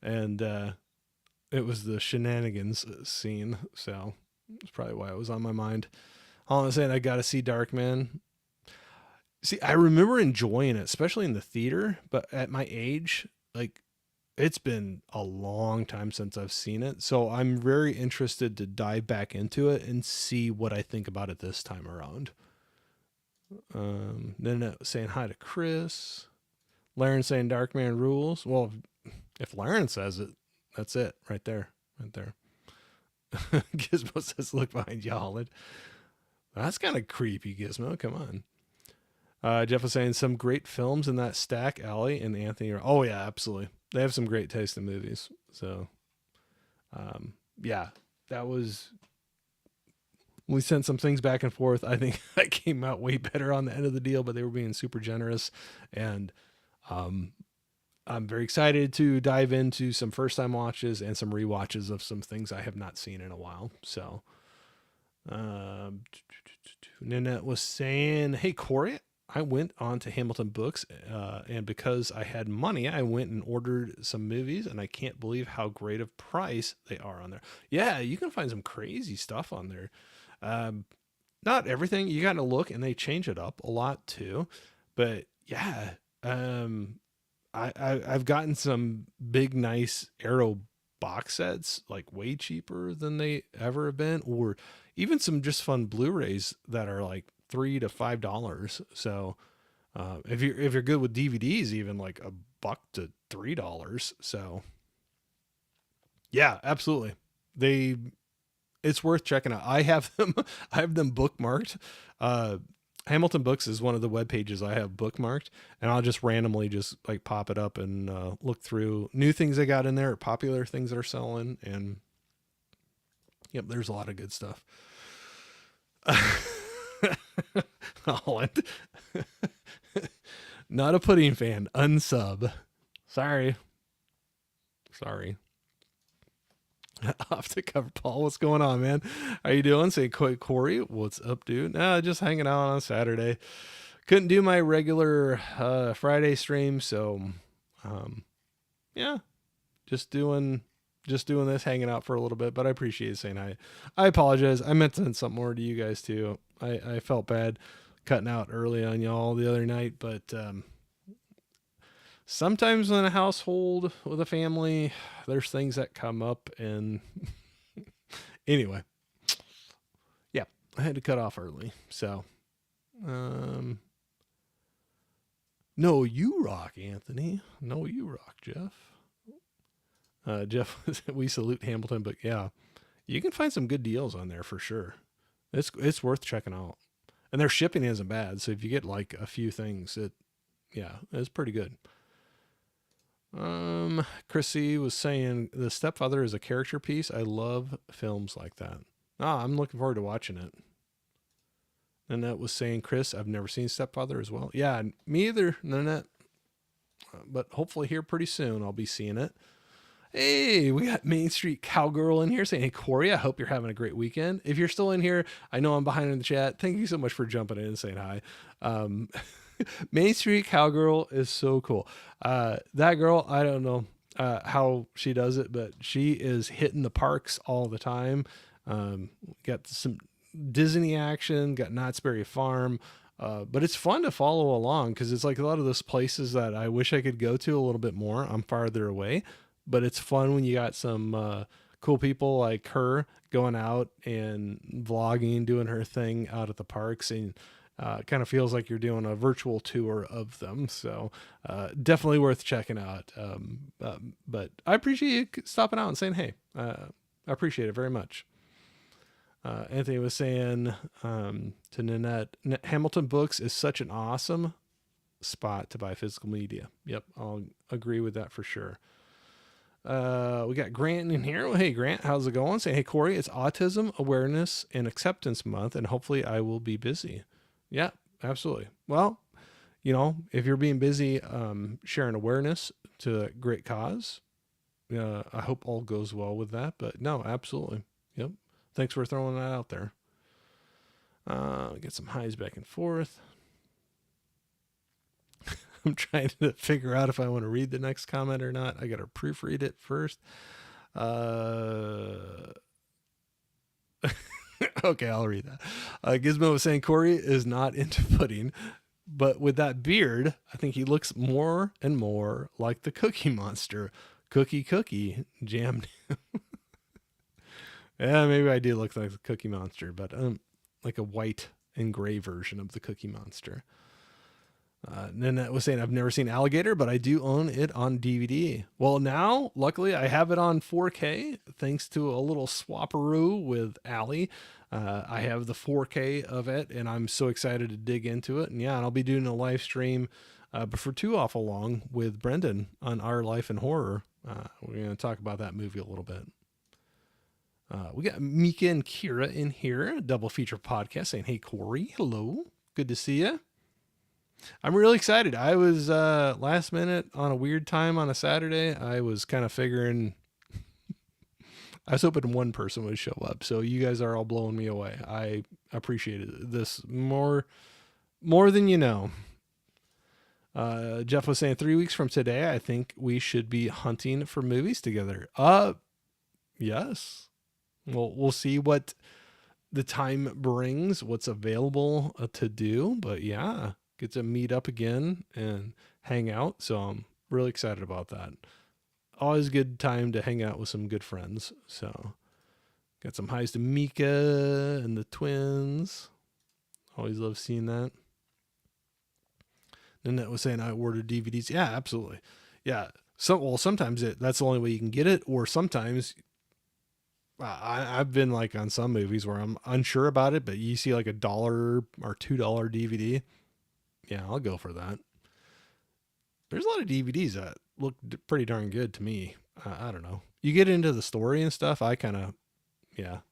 and it was the shenanigans scene, so that's probably why it was on my mind. All I'm saying, I gotta see Darkman. See, I remember enjoying it, especially in the theater, but at my age, like, it's been a long time since I've seen it. So I'm very interested to dive back into it and see what I think about it this time around. Then saying hi to Chris. Laren saying Darkman rules. Well, if Laren says it, that's it right there. Gizmo says, look behind you, Holland. That's kind of creepy, Gizmo. Come on. Jeff was saying some great films in that stack, Allie and Anthony. Oh yeah, absolutely. They have some great taste in movies. So, yeah, that was, we sent some things back and forth. I think I came out way better on the end of the deal, but they were being super generous. And, um, I'm very excited to dive into some first time watches and some rewatches of some things I have not seen in a while. So, um, Nanette was saying, "Hey Corey, I went on to Hamilton Books, and because I had money, I went and ordered some movies, and I can't believe how great of price they are on there. Yeah, you can find some crazy stuff on there. Um, Not everything. You got to look, and they change it up a lot too. But yeah, um, I've gotten some big nice Arrow box sets like way cheaper than they ever have been, or even some just fun Blu-rays that are like $3 to $5. So if you're good with DVDs, even like $1 to $3. So yeah, absolutely. They It's worth checking out. I have them I have them bookmarked. Uh Hamilton Books is one of the web pages I have bookmarked, and I'll just randomly just like pop it up and look through new things I got in there, popular things that are selling, and yep, there's a lot of good stuff. Holland, not a pudding fan. Unsub. Sorry, sorry. Off the cover, Paul. What's going on, man? How you doing? Say, Corey. What's up, dude? Nah, just hanging out on Saturday. Couldn't do my regular Friday stream, so yeah, just doing this, hanging out for a little bit. But I appreciate saying hi. I apologize. I meant to send something more to you guys too. I felt bad cutting out early on y'all the other night, but sometimes in a household with a family, there's things that come up, and anyway, yeah, I had to cut off early. So, no, you rock, Anthony. No, you rock, Jeff. Jeff, we salute Hamilton, but yeah, you can find some good deals on there for sure. It's worth checking out, and their shipping isn't bad. So if you get like a few things, it's pretty good. Chrissy was saying The Stepfather is a character piece. I love films like that. I'm looking forward to watching it. And that was saying, Chris, I've never seen Stepfather as well. Yeah, me either, Nanette. But hopefully here pretty soon I'll be seeing it. Hey, we got Main Street Cowgirl in here saying, hey, Corey, I hope you're having a great weekend. If you're still in here, I know I'm behind in the chat. Thank you so much for jumping in and saying hi. Main Street Cowgirl is so cool. That girl, I don't know how she does it, but she is hitting the parks all the time. Got some Disney action, got Knott's Berry Farm. But it's fun to follow along because it's like a lot of those places that I wish I could go to a little bit more. I'm farther away, but it's fun when you got some cool people like her going out and vlogging, doing her thing out at the parks, and kind of feels like you're doing a virtual tour of them. So definitely worth checking out. But I appreciate you stopping out and saying, hey, I appreciate it very much. Anthony was saying to Nanette, Hamilton Books is such an awesome spot to buy physical media. Yep, I'll agree with that for sure. We got Grant in here. Well, hey, Grant, how's it going? Say, hey, Corey, it's Autism Awareness and Acceptance Month, and hopefully I will be busy. Yeah, absolutely. Well, if you're being busy sharing awareness to a great cause, I hope all goes well with that. But no, absolutely. Yep. Thanks for throwing that out there. Get some highs back and forth. I'm trying to figure out if I want to read the next comment or not. I got to proofread it first. Okay, I'll read that. Gizmo was saying Corey is not into pudding, but with that beard, I think he looks more and more like the Cookie Monster. Cookie, jammed. Yeah, maybe I do look like the Cookie Monster, but like a white and gray version of the Cookie Monster. Nanette was saying, I've never seen Alligator, but I do own it on DVD. Well, now, luckily, I have it on 4K, thanks to a little swapperoo with Allie. I have the 4K of it, and I'm so excited to dig into it. And yeah, and I'll be doing a live stream before too awful long with Brendan on Our Life in Horror. We're going to talk about that movie a little bit. We got Mika and Kira in here, double feature podcast, saying, "Hey Corey, hello, good to see you." I'm really excited. I was last minute on a weird time on a Saturday. I was kind of figuring, I was hoping one person would show up. So you guys are all blowing me away. I appreciated this more than you know. Jeff was saying 3 weeks from today, I think we should be hunting for movies together. Yes. Well, we'll see what the time brings, what's available to do. But yeah, get to meet up again and hang out. So I'm really excited about that. Always a good time to hang out with some good friends. So got some highs to Mika and the twins. Always love seeing that. Nanette was saying I ordered DVDs. Yeah, absolutely. Yeah. Sometimes that's the only way you can get it, or sometimes I've been like on some movies where I'm unsure about it, but you see like $1 or $2 DVD. Yeah, I'll go for that. There's a lot of DVDs that look pretty darn good to me. I don't know. You get into the story and stuff, I kind of,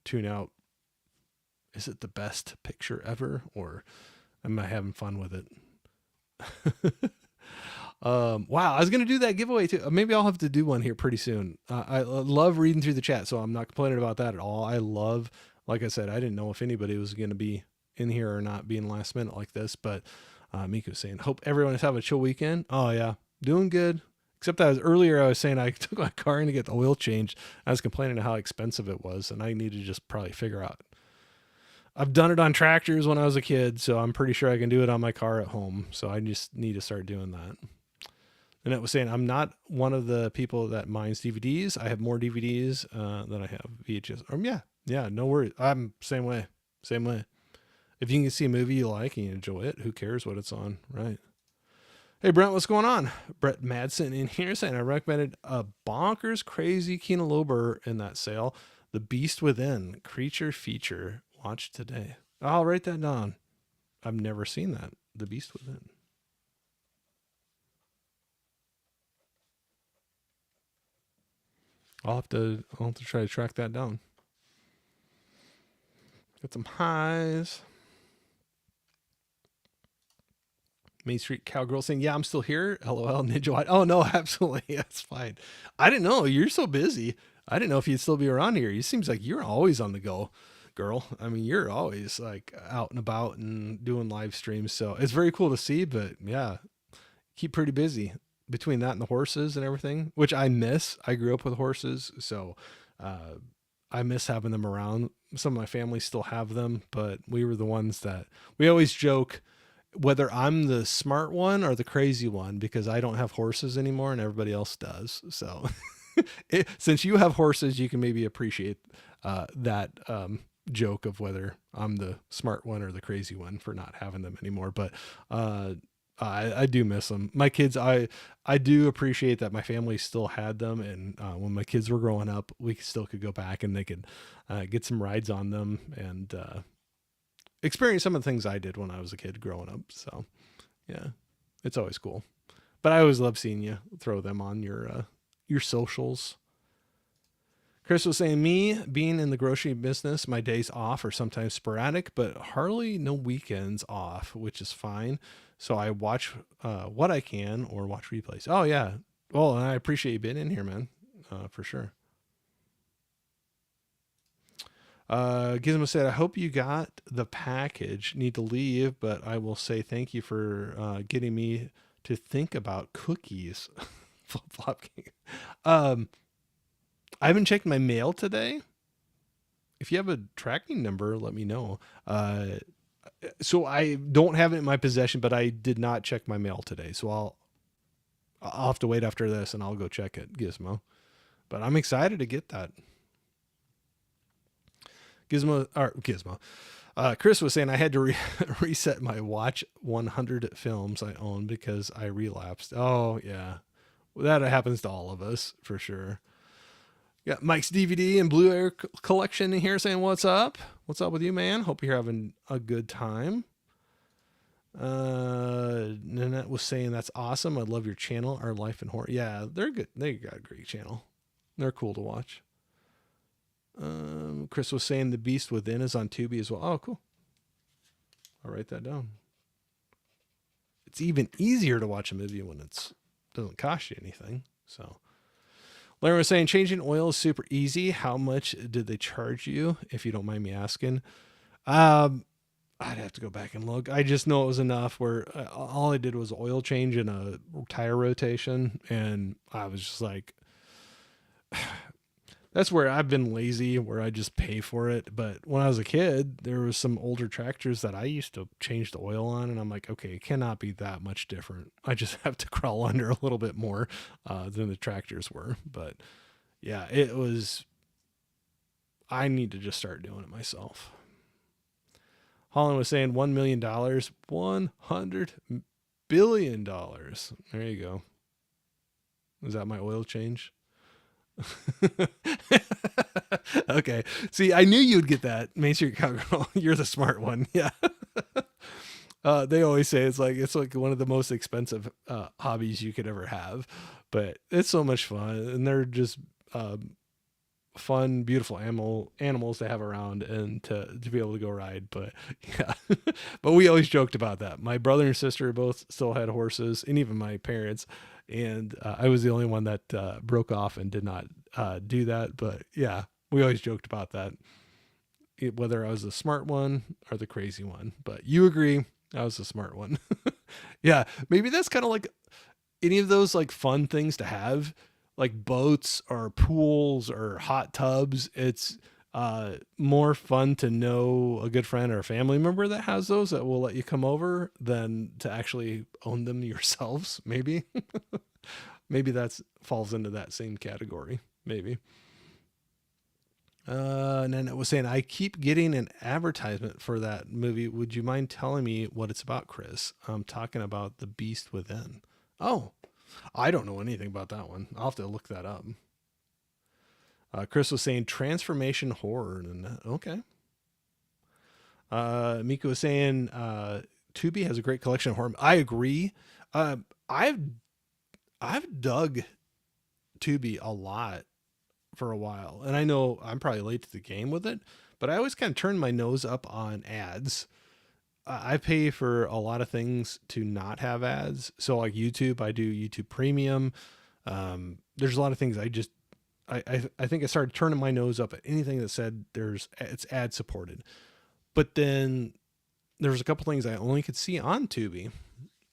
tune out. Is it the best picture ever, or am I having fun with it? Wow, I was gonna do that giveaway too. Maybe I'll have to do one here pretty soon. I love reading through the chat, so I'm not complaining about that at all. I love, like I said, I didn't know if anybody was gonna be in here or not, being last minute like this. But Miko's saying, hope everyone is having a chill weekend. Oh yeah, doing good. Except that earlier I was saying I took my car in to get the oil changed. I was complaining how expensive it was, and I need to just probably figure out. I've done it on tractors when I was a kid, so I'm pretty sure I can do it on my car at home. So I just need to start doing that. And it was saying, I'm not one of the people that mines DVDs. I have more DVDs than I have VHS. Yeah, no worries. I'm same way. If you can see a movie you like and you enjoy it, who cares what it's on, right? Hey, Brent, what's going on? Brett Madsen in here saying I recommended a bonkers crazy Kino Lorber in that sale. The Beast Within, creature feature. Watch today. I'll write that down. I've never seen that. The Beast Within. I'll have to try to track that down. Got some highs. Main Street Cowgirl saying, yeah, I'm still here. LOL, Ninja White. Oh, no, absolutely. That's fine. I didn't know. You're so busy. I didn't know if you'd still be around here. It seems like you're always on the go, girl. I mean, you're always like out and about and doing live streams. So it's very cool to see, but yeah, keep pretty busy between that and the horses and everything, which I miss. I grew up with horses. So I miss having them around. Some of my family still have them, but we were the ones that we always joke whether I'm the smart one or the crazy one, because I don't have horses anymore and everybody else does. So since you have horses, you can maybe appreciate that joke of whether I'm the smart one or the crazy one for not having them anymore. But I do miss them. My kids, I do appreciate that my family still had them. And when my kids were growing up, we still could go back and they could get some rides on them and experience some of the things I did when I was a kid growing up. So yeah, it's always cool. But I always love seeing you throw them on your socials. Chris was saying, me being in the grocery business, my days off are sometimes sporadic, but hardly no weekends off, which is fine. So I watch what I can or watch replays. Oh yeah. Well, and I appreciate you being in here, man, for sure. Gizmo said, I hope you got the package. Need to leave, but I will say thank you for getting me to think about cookies. Flip-flop cake. I haven't checked my mail today. If you have a tracking number, let me know. So I don't have it in my possession, but I did not check my mail today. So I'll have to wait after this and I'll go check it, Gizmo. But I'm excited to get that. Gizmo. Chris was saying I had to reset my watch 100 films I own because I relapsed. Oh yeah. That happens to all of us for sure. Got Mike's DVD and Blu-ray collection in here saying, what's up? What's up with you, man? Hope you're having a good time. Nanette was saying, that's awesome. I love your channel, Our Life in Horror. Yeah, they're good. They got a great channel. They're cool to watch. Chris was saying The Beast Within is on Tubi as well. Oh, cool. I'll write that down. It's even easier to watch a movie when it doesn't cost you anything. So Larry was saying, changing oil is super easy. How much did they charge you, if you don't mind me asking? I'd have to go back and look. I just know it was enough where all I did was oil change and a tire rotation. And I was just like, that's where I've been lazy, where I just pay for it. But when I was a kid, there was some older tractors that I used to change the oil on. And I'm like, okay, it cannot be that much different. I just have to crawl under a little bit more than the tractors were. But yeah, I need to just start doing it myself. Holland was saying $1 million, $100 billion. There you go. Is that my oil change? Okay. See, I knew you'd get that. Main Street Cowgirl. You're the smart one. Yeah. They always say it's like one of the most expensive hobbies you could ever have, but it's so much fun, and they're just fun, beautiful animals to have around and to be able to go ride. But yeah, but we always joked about that. My brother and sister both still had horses, and even my parents. And I was the only one that broke off and did not do that. But yeah, we always joked about that, whether I was the smart one or the crazy one. But you agree, I was the smart one. Yeah, maybe that's kind of like any of those like fun things to have, like boats or pools or hot tubs. It's more fun to know a good friend or a family member that has those that will let you come over than to actually own them yourselves. Maybe, maybe that's falls into that same category. Maybe. And then it was saying, I keep getting an advertisement for that movie. Would you mind telling me what it's about, Chris? I'm talking about The Beast Within. Oh, I don't know anything about that one. I'll have to look that up. Chris was saying transformation horror. And okay. Mika was saying Tubi has a great collection of horror. I agree. I've dug Tubi a lot for a while, and I know I'm probably late to the game with it, but I always kind of turn my nose up on ads. I pay for a lot of things to not have ads. So like YouTube, I do YouTube Premium. There's a lot of things I think I started turning my nose up at anything that said it's ad supported. But then there was a couple things I only could see on Tubi,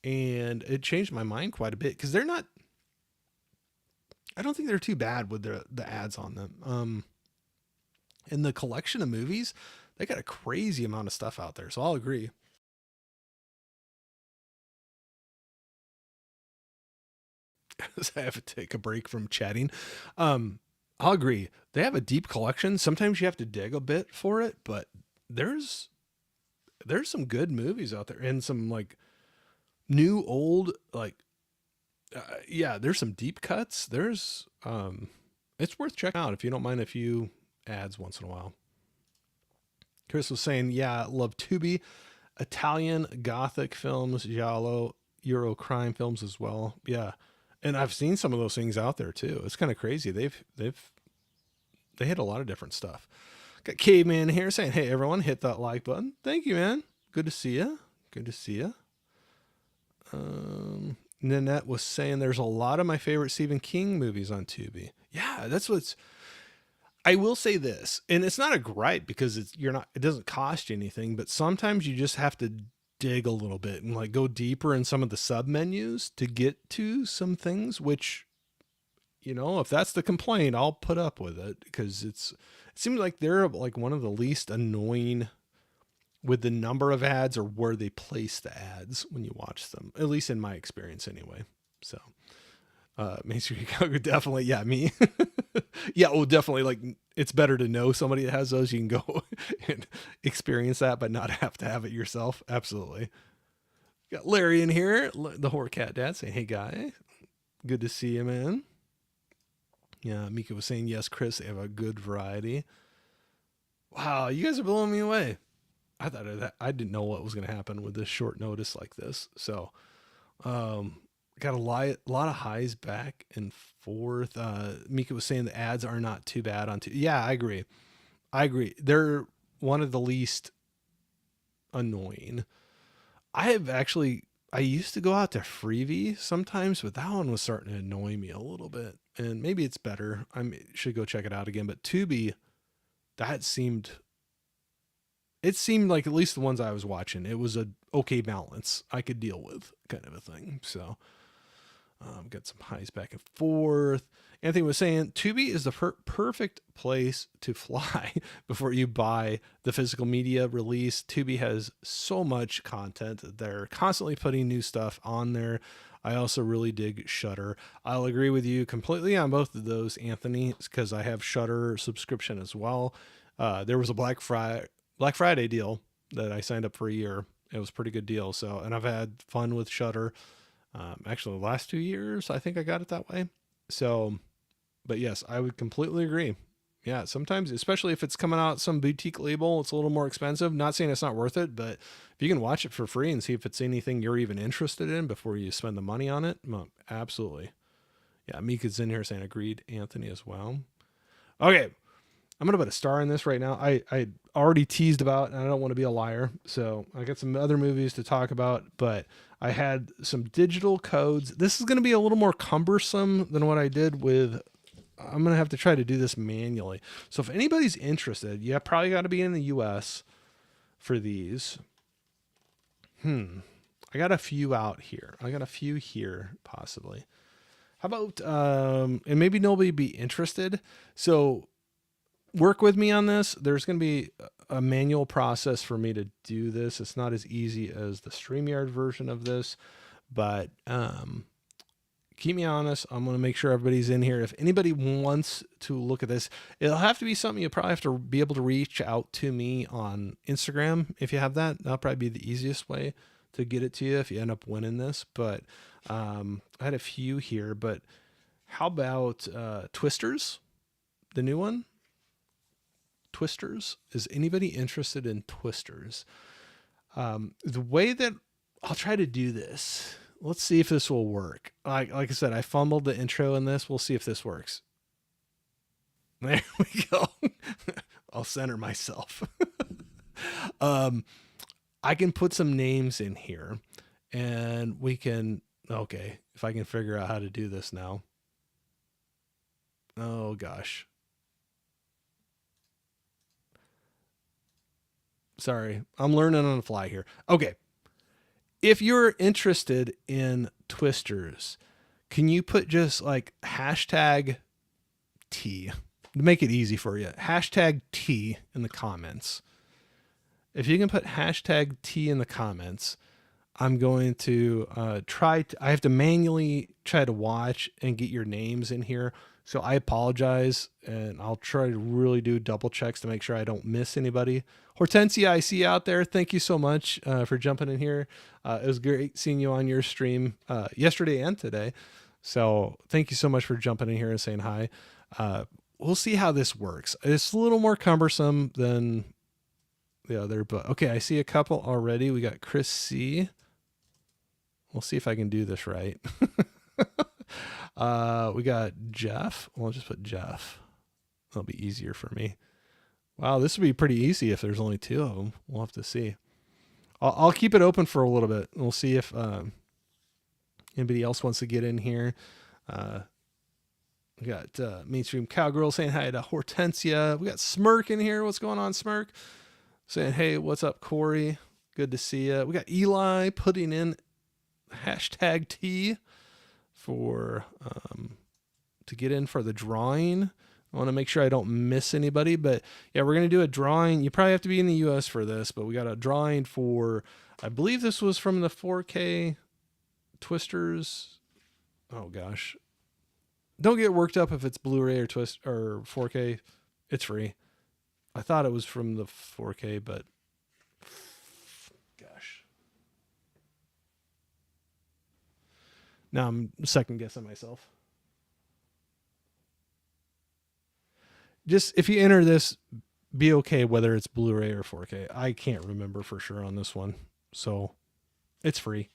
and it changed my mind quite a bit because I don't think they're too bad with the ads on them. And the collection of movies, they got a crazy amount of stuff out there. So I'll agree. I have to take a break from chatting. I'll agree. They have a deep collection. Sometimes you have to dig a bit for it, but there's some good movies out there, and some like new, old, like, yeah, there's some deep cuts. It's worth checking out if you don't mind a few ads once in a while. Chris was saying, yeah, love Tubi, Italian Gothic films, Giallo, Euro crime films as well. Yeah. And I've seen some of those things out there too. It's kind of crazy. They hit a lot of different stuff. Got Caveman here saying, hey, everyone, hit that like button. Thank you, man. Good to see you. Good to see you. Nanette was saying there's a lot of my favorite Stephen King movies on Tubi. Yeah, I will say this, and it's not a gripe because it doesn't cost you anything, but sometimes you just have to dig a little bit and like go deeper in some of the sub menus to get to some things, which, if that's the complaint, I'll put up with it because it seems like they're like one of the least annoying with the number of ads or where they place the ads when you watch them, at least in my experience anyway. So, Main Street Chicago, definitely. Yeah, me. Yeah. Well, definitely. Like, it's better to know somebody that has those. You can go and experience that, but not have to have it yourself. Absolutely. Got Larry in here, the Horror Cat Dad, saying, hey guy, good to see you, man. Yeah, Mika was saying yes, Chris. They have a good variety. Wow, you guys are blowing me away. I didn't know what was going to happen with this short notice like this. So, um, got lot of highs back and forth. Mika was saying the ads are not too bad on. Yeah, I agree. I agree. They're one of the least annoying. I have actually. I used to go out to Freebie sometimes, but that one was starting to annoy me a little bit. And maybe it's better. Should go check it out again. But Tubi, that seemed it seemed like at least the ones I was watching, it was a okay balance I could deal with kind of a thing. So got some highs back and forth. Anthony was saying Tubi is the perfect place to fly before you buy the physical media release. Tubi has so much content. They're constantly putting new stuff on there. I also really dig Shudder. I'll agree with you completely on both of those, Anthony, because I have Shudder subscription as well. There was a Black Friday deal that I signed up for a year. It was a pretty good deal. So, and I've had fun with Shudder. Actually, the last 2 years, I think I got it that way. So, but yes, I would completely agree. Yeah, sometimes, especially if it's coming out some boutique label, it's a little more expensive. Not saying it's not worth it, but if you can watch it for free and see if it's anything you're even interested in before you spend the money on it, well, absolutely. Yeah, Mika's in here saying agreed, Anthony as well. Okay, I'm gonna put a star in this right now. I already teased about, and I don't want to be a liar, so I got some other movies to talk about, but I had some digital codes. This is gonna be a little more cumbersome than what I did with. I'm gonna have to try to do this manually. So if anybody's interested, you probably got to be in the U.S. for these. I got a few out here. I got a few here possibly. How about and maybe nobody be interested. So work with me on this. There's going to be a manual process for me to do this. It's not as easy as the StreamYard version of this, but keep me honest. I'm going to make sure everybody's in here. If anybody wants to look at this, it'll have to be something you probably have to be able to reach out to me on Instagram. If you have that, that'll probably be the easiest way to get it to you if you end up winning this. But I had a few here, but how about Twisters, the new one? Twisters. Is anybody interested in Twisters? The way that I'll try to do this, let's see if this will work. Like I said, I fumbled the intro in this. We'll see if this works. There we go. I'll center myself. I can put some names in here and we can, okay, if I can figure out how to do this now. Oh gosh. Sorry, I'm learning on the fly here. Okay. If you're interested in Twisters, can you put just like hashtag T to make it easy for you? Hashtag T in the comments. If you can put hashtag T in the comments, I'm going to I have to manually try to watch and get your names in here. So I apologize, and I'll try to really do double checks to make sure I don't miss anybody. Hortensia, I see you out there. Thank you so much for jumping in here. It was great seeing you on your stream yesterday and today. So thank you so much for jumping in here and saying hi. We'll see how this works. It's a little more cumbersome than the other, but okay, I see a couple already. We got Chris C. We'll see if I can do this right. We got Jeff. We'll just put Jeff. That'll be easier for me. Wow, this would be pretty easy if there's only two of them. We'll have to see. I'll keep it open for a little bit. We'll see if anybody else wants to get in here. We got Mainstream Cowgirl saying hi to Hortensia. We got Smirk in here. What's going on, Smirk? Saying, hey, what's up, Corey? Good to see you. We got Eli putting in hashtag T for to get in for the drawing. I want to make sure I don't miss anybody, but yeah, we're going to do a drawing. You probably have to be in the US for this, but we got a drawing for, I believe this was from the 4K Twisters. Oh gosh. Don't get worked up if it's Blu-ray or 4K. It's free. I thought it was from the 4K, but gosh. Now I'm second guessing myself. just if you enter this, be okay whether it's Blu-ray or 4K. I can't remember for sure on this one, so it's free.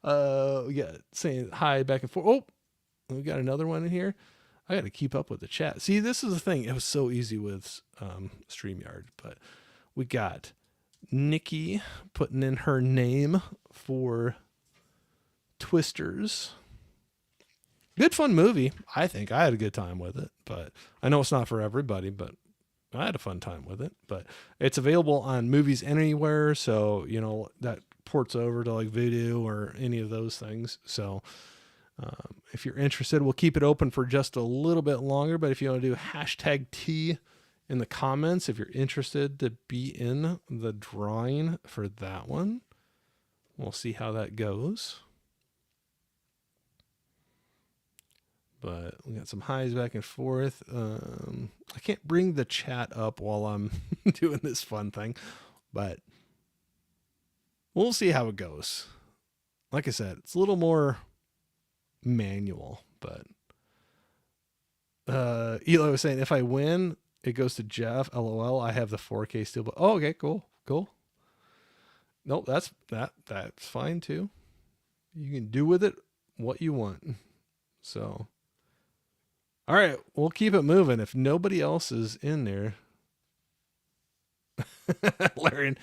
Yeah, saying hi back and forth. Oh, we got another one in here. I got to keep up with the chat. See, this is the thing. It was so easy with StreamYard, but we got Nikki putting in her name for Twisters. Good fun movie, I think. I had a good time with it, but I know it's not for everybody, but I had a fun time with it. But it's available on Movies Anywhere, so you know that ports over to like Vudu or any of those things. So if you're interested, we'll keep it open for just a little bit longer. But if you want to do #T in the comments, if you're interested to be in the drawing for that one, we'll see how that goes. But we got some highs back and forth. I can't bring the chat up while I'm doing this fun thing, but we'll see how it goes. Like I said, it's a little more manual, but Eli was saying if I win, it goes to Jeff. LOL. I have the 4K still, but okay, cool. Nope, that's fine too. You can do with it what you want. So, all right, we'll keep it moving. If nobody else is in there, Larry,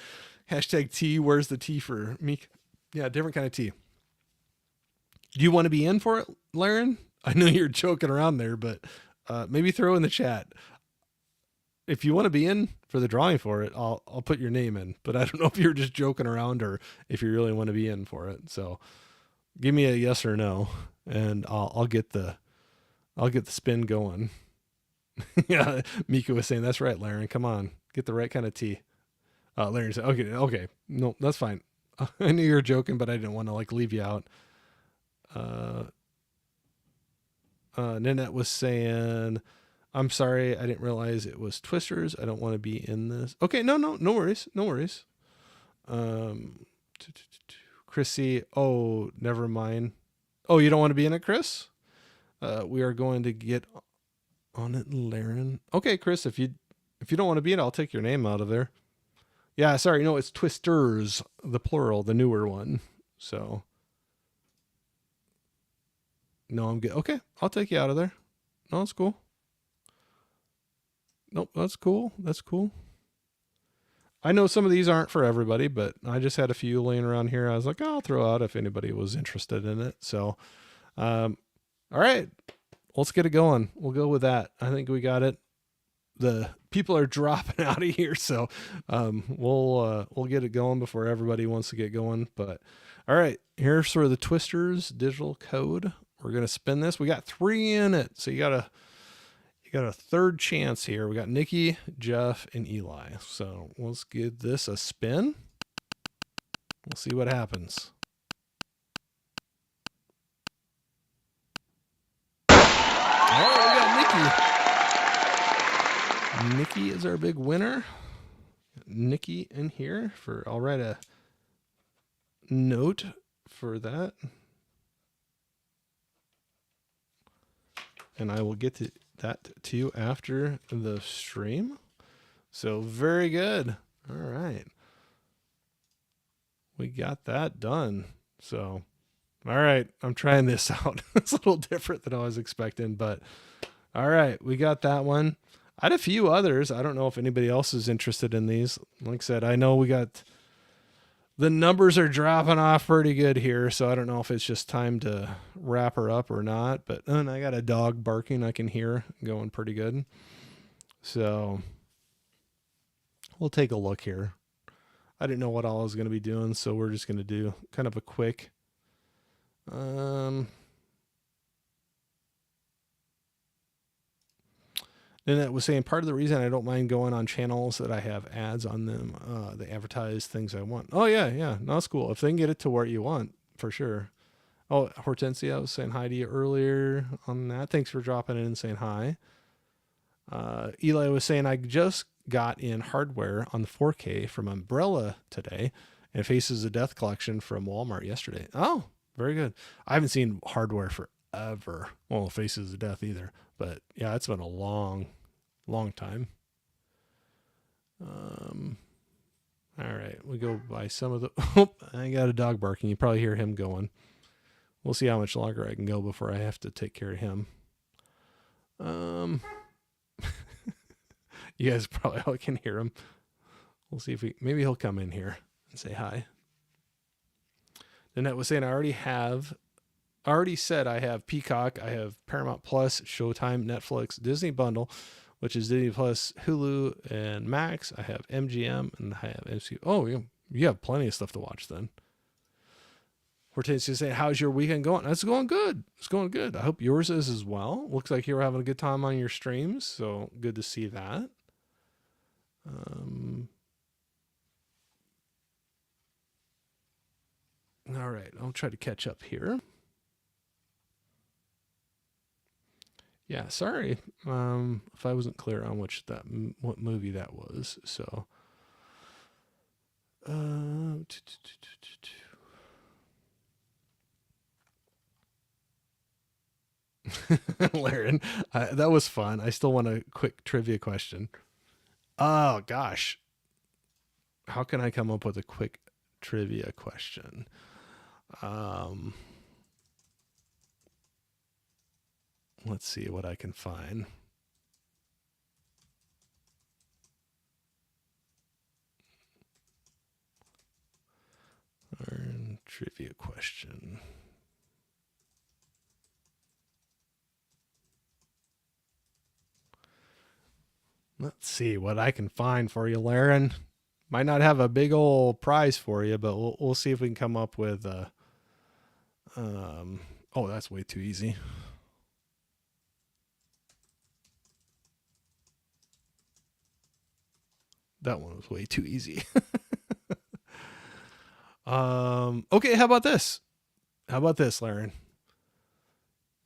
#T. Where's the T for me? Yeah, different kind of T. Do you want to be in for it, Laren? I know you're joking around there, but maybe throw in the chat. If you want to be in for the drawing for it, I'll put your name in. But I don't know if you're just joking around or if you really want to be in for it. So give me a yes or no, and I'll get the spin going. Yeah, Mika was saying that's right, Laren. Come on, get the right kind of tea. Laren said, okay, no, that's fine. I knew you were joking, but I didn't want to like leave you out. Nanette was saying, I'm sorry, I didn't realize it was Twisters. I don't want to be in this. Okay, no worries. Chrissy, oh, never mind. Oh, you don't want to be in it, Chris? We are going to get on it, Laren. Okay, Chris, if you don't want to be in it, I'll take your name out of there. Yeah, sorry, no, it's Twisters, the plural, the newer one. So no, I'm good. Okay, I'll take you out of there. No, that's cool. Nope, that's cool. I know some of these aren't for everybody, but I just had a few laying around here. I was like, I'll throw out if anybody was interested in it. So, all right, let's get it going. We'll go with that. I think we got it. The people are dropping out of here, so we'll get it going before everybody wants to get going. But all right, here's for the Twisters digital code. We're gonna spin this. We got 3 in it, so you got a third chance here. We got Nikki, Jeff, and Eli. So let's give this a spin. We'll see what happens. Oh, we got Nikki. Nikki is our big winner. Nikki in here for, I'll write a note for that. And I will get to that to you after the stream. So very good. All right. We got that done. So, all right. I'm trying this out. It's a little different than I was expecting, but all right. We got that one. I had a few others. I don't know if anybody else is interested in these. Like I said, I know we got, the numbers are dropping off pretty good here, so I don't know if it's just time to wrap her up or not. But and I got a dog barking I can hear going pretty good. So we'll take a look here. I didn't know what all I was going to be doing, so we're just going to do kind of a quick. And that was saying part of the reason I don't mind going on channels that I have ads on them, they advertise things I want. Oh yeah. No, that's cool. If they can get it to where you want, for sure. Oh, Hortensia, I was saying hi to you earlier on that. Thanks for dropping in and saying hi. Eli was saying I just got in hardware on the 4K from Umbrella today and Faces of Death collection from Walmart yesterday. Oh, very good. I haven't seen hardware for forever. Well, Faces of Death either. But yeah, it's been a long, long time. All right, we go by some of the. Oh, I got a dog barking. You probably hear him going. We'll see how much longer I can go before I have to take care of him. You guys probably all can hear him. We'll see if maybe he'll come in here and say hi. Annette was saying I already said I have Peacock, I have Paramount Plus, Showtime, Netflix, Disney Bundle, which is Disney Plus, Hulu, and Max. I have MGM, and I have MCU. Oh, you have plenty of stuff to watch then. Hortensia just saying, how's your weekend going? It's going good. It's going good. I hope yours is as well. Looks like you were having a good time on your streams, so good to see that. All right, I'll try to catch up here. Yeah, sorry if I wasn't clear on what movie that was. So, Laren, that was fun. I still want a quick trivia question. Oh gosh, how can I come up with a quick trivia question? Let's see what I can find. Trivia question. Let's see what I can find for you, Laren. Might not have a big old prize for you, but we'll see if we can come up with oh, that's way too easy. That one was way too easy. Okay, how about this? How about this, Laren?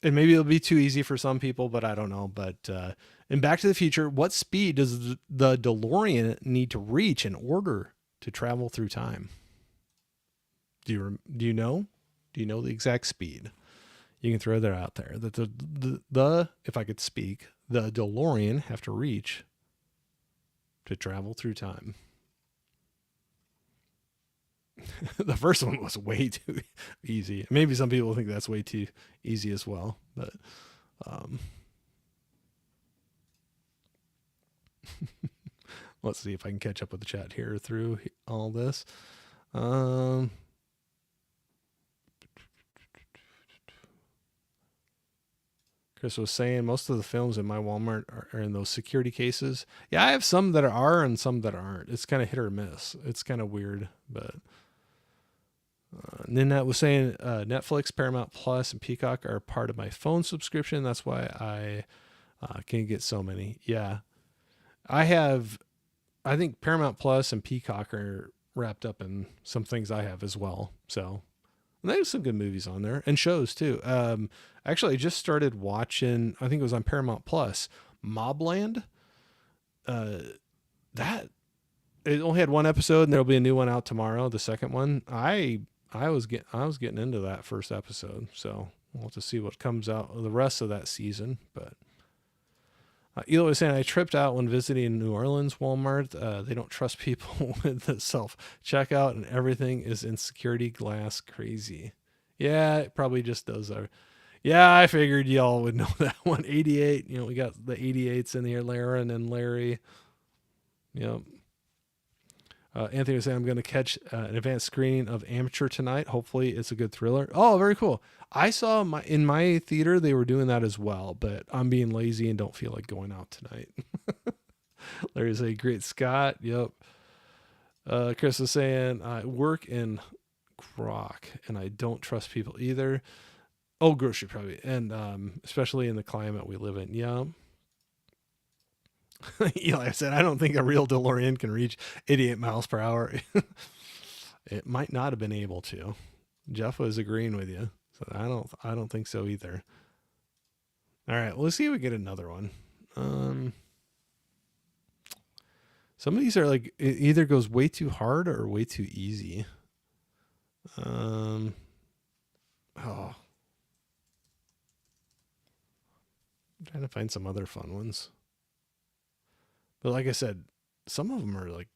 And maybe it'll be too easy for some people, but I don't know. But in Back to the Future, what speed does the DeLorean need to reach in order to travel through time? Do you know? Do you know the exact speed? You can throw that out there. That the if I could speak, the DeLorean have to reach to travel through time. The first one was way too easy. Maybe some people think that's way too easy as well, but let's see if I can catch up with the chat here through all this. Chris was saying most of the films in my Walmart are in those security cases. Yeah, I have some that are and some that aren't. It's kind of hit or miss. It's kind of weird, but Ninette was saying Netflix, Paramount Plus, and Peacock are part of my phone subscription. That's why I can get so many. Yeah, I think Paramount Plus and Peacock are wrapped up in some things I have as well. So there's some good movies on there and shows too. Actually, I just started watching, I think it was on Paramount Plus, Mobland. That it only had one episode, and there'll be a new one out tomorrow. The second one, I was getting into that first episode, so we'll have to see what comes out of the rest of that season. But Ela was saying I tripped out when visiting New Orleans Walmart. They don't trust people with the self checkout, and everything is in security glass. Crazy. Yeah, it probably just does. Yeah, I figured y'all would know that one. 88. We got the 88s in here, Laren and Larry. Yep. Anthony was saying I'm going to catch an advanced screening of Amateur tonight. Hopefully it's a good thriller. Oh, very cool. I saw in my theater they were doing that as well, but I'm being lazy and don't feel like going out tonight. Larry's a great Scott. Yep. Chris is saying I work in Grok and I don't trust people either. Oh, grocery probably, and especially in the climate we live in. Yeah. Eli said, I don't think a real DeLorean can reach 88 miles per hour. It might not have been able to. Jeff was agreeing with you. So I don't think so either. All right, well, let's see if we get another one. Some of these are like, it either goes way too hard or way too easy. Oh. trying to find some other fun ones. But like I said, some of them are like,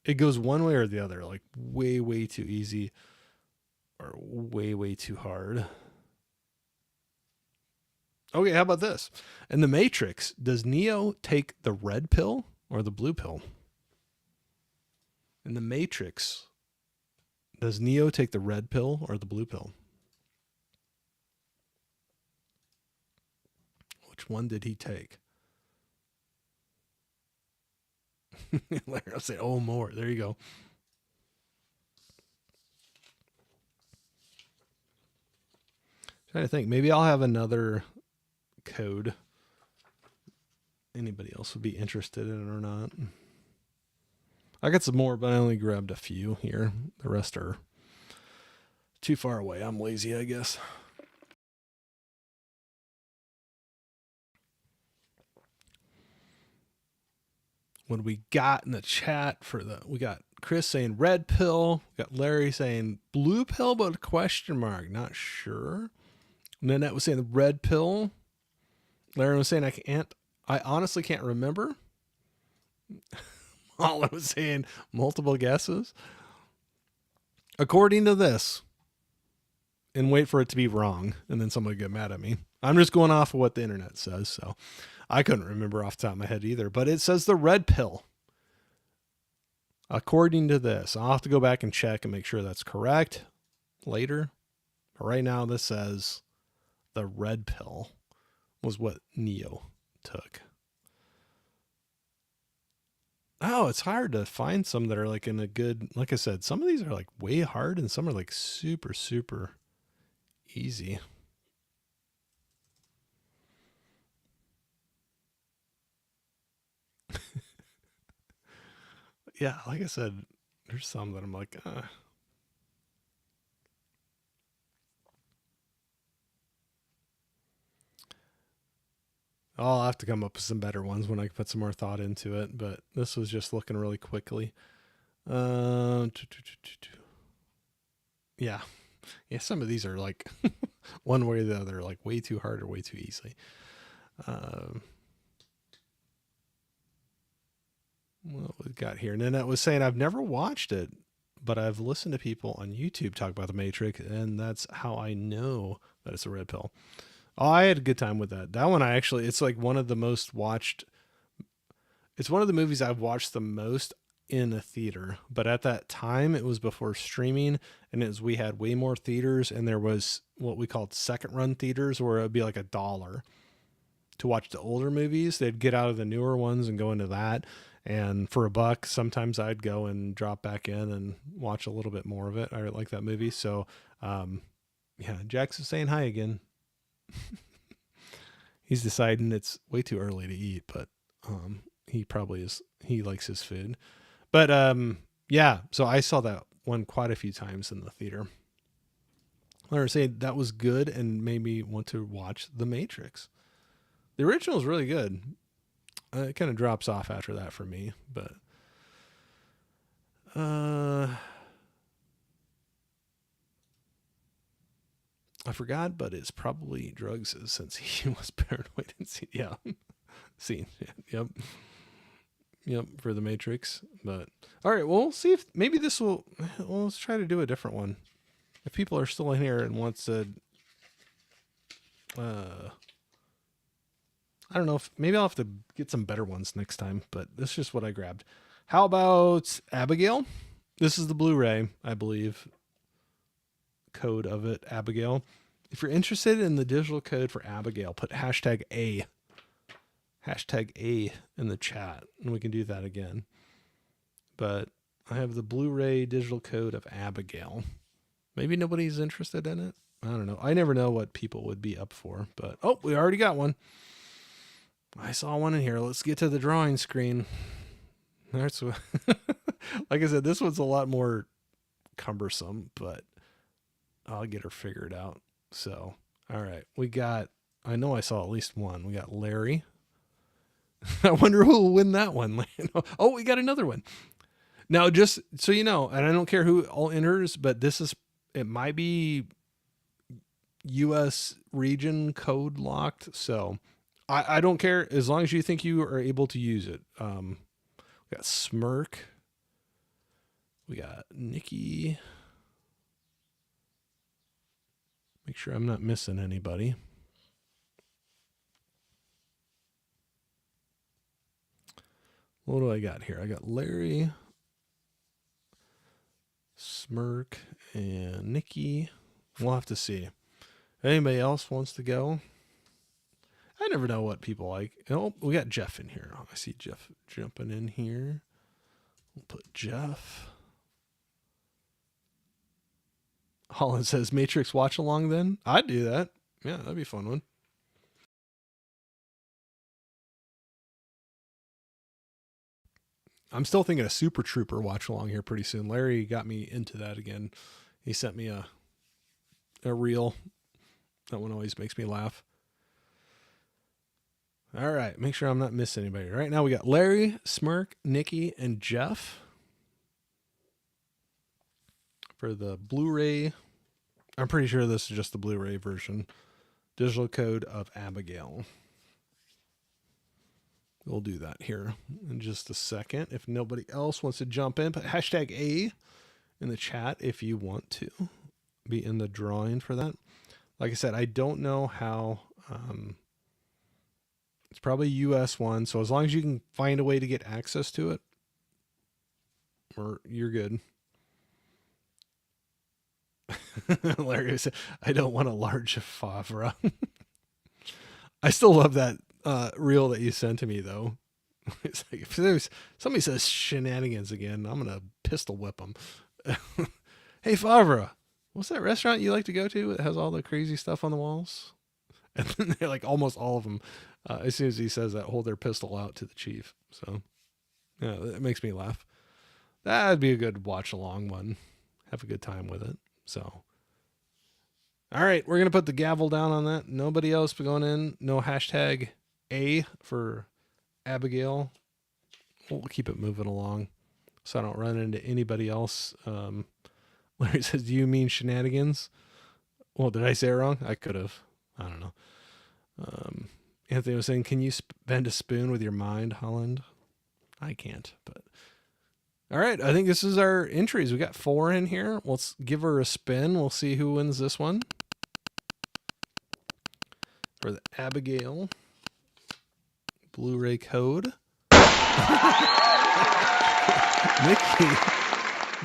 it goes one way or the other, like way, way too easy or way, way too hard. Okay, how about this? In The Matrix, does Neo take the red pill or the blue pill? In The Matrix, does Neo take the red pill or the blue pill? Which one did he take? I'll say, oh, more. There you go. Trying to think. Maybe I'll have another code. Anybody else would be interested in it or not? I got some more, but I only grabbed a few here. The rest are too far away. I'm lazy, I guess. What we got in the chat for we got Chris saying red pill. We got Larry saying blue pill, but a question mark. Not sure. Nanette was saying the red pill. Larry was saying I honestly can't remember. All I was saying multiple guesses. According to this, and wait for it to be wrong, and then somebody get mad at me. I'm just going off of what the internet says, so I couldn't remember off the top of my head either. But it says the red pill. According to this, I'll have to go back and check and make sure that's correct later. But right now, this says the red pill was what Neo took. Oh, it's hard to find some that are like in a good, like I said, some of these are like way hard and some are like super, super easy. Yeah, like I said, there's some that I'm like, I'll have to come up with some better ones when I put some more thought into it, but this was just looking really quickly. Yeah. Yeah, some of these are like one way or the other, like way too hard or way too easy. What we got here? Nanette was saying, I've never watched it, but I've listened to people on YouTube talk about The Matrix, and that's how I know that it's a red pill. Oh, I had a good time with that. That one, it's like one of the most watched. It's one of the movies I've watched the most in a theater. But at that time, it was before streaming, and we had way more theaters, and there was what we called second run theaters, where it would be like $1 to watch the older movies. They'd get out of the newer ones and go into that. And for $1, sometimes I'd go and drop back in and watch a little bit more of it. I like that movie. So, yeah, Jax is saying hi again. He's deciding it's way too early to eat, but he probably is. He likes his food. But yeah, so I saw that one quite a few times in the theater. I was saying that was good and made me want to watch The Matrix. The original is really good. It kind of drops off after that for me, but I forgot, but it's probably drugs since he was paranoid and see, yeah, see, yep, for The Matrix. But all right, well, we'll see if maybe this will. Well, let's try to do a different one. If people are still in here and wants to, I don't know if maybe I'll have to get some better ones next time, but this is just what I grabbed. How about Abigail? This is the Blu-ray, I believe. Code of it, Abigail. If you're interested in the digital code for Abigail, put hashtag A in the chat, and we can do that again. But I have the Blu-ray digital code of Abigail. Maybe nobody's interested in it. I don't know. I never know what people would be up for, but oh, we already got one. I saw one in here. Let's get to the drawing screen. That's like I said, this one's a lot more cumbersome, but I'll get her figured out. So, all right, I know I saw at least one. We got Larry. I wonder who will win that one. Oh, we got another one. Now, just so you know, and I don't care who all enters, but it might be U.S. region code locked. So I don't care as long as you think you are able to use it. We got Smirk. We got Nikki. Make sure I'm not missing anybody. What do I got here? I got Larry, Smirk, and Nikki. We'll have to see. Anybody else wants to go? I never know what people like. Oh, we got Jeff in here. I see Jeff jumping in here. We'll put Jeff. Holland says Matrix watch along then. I'd do that. Yeah, that'd be a fun one. I'm still thinking a Super Trooper watch along here pretty soon. Larry got me into that again. He sent me a reel. That one always makes me laugh. All right, make sure I'm not missing anybody. Right now we got Larry, Smirk, Nikki, and Jeff for the Blu-ray. I'm pretty sure this is just the Blu-ray version. Digital code of Abigail. We'll do that here in just a second. If nobody else wants to jump in, put hashtag A in the chat if you want to be in the drawing for that. Like I said, I don't know how. It's probably a US one, so as long as you can find a way to get access to it, you're good. Larry said, I don't want a large Favre. I still love that reel that you sent to me, though. It's like, if somebody says shenanigans again, I'm going to pistol whip them. Hey, Favre, what's that restaurant you like to go to that has all the crazy stuff on the walls? And then they're like, almost all of them, as soon as he says that, hold their pistol out to the chief. So, yeah, that makes me laugh. That'd be a good watch along one. Have a good time with it. So, all right, we're going to put the gavel down on that. Nobody else going in. No hashtag A for Abigail. We'll keep it moving along so I don't run into anybody else. Larry says, do you mean shenanigans? Well, did I say it wrong? I could have. I don't know. Anthony was saying, can you bend a spoon with your mind, Holland? I can't, but... All right, I think this is our entries. We got 4 in here. Let's give her a spin. We'll see who wins this one. For the Abigail Blu-ray code.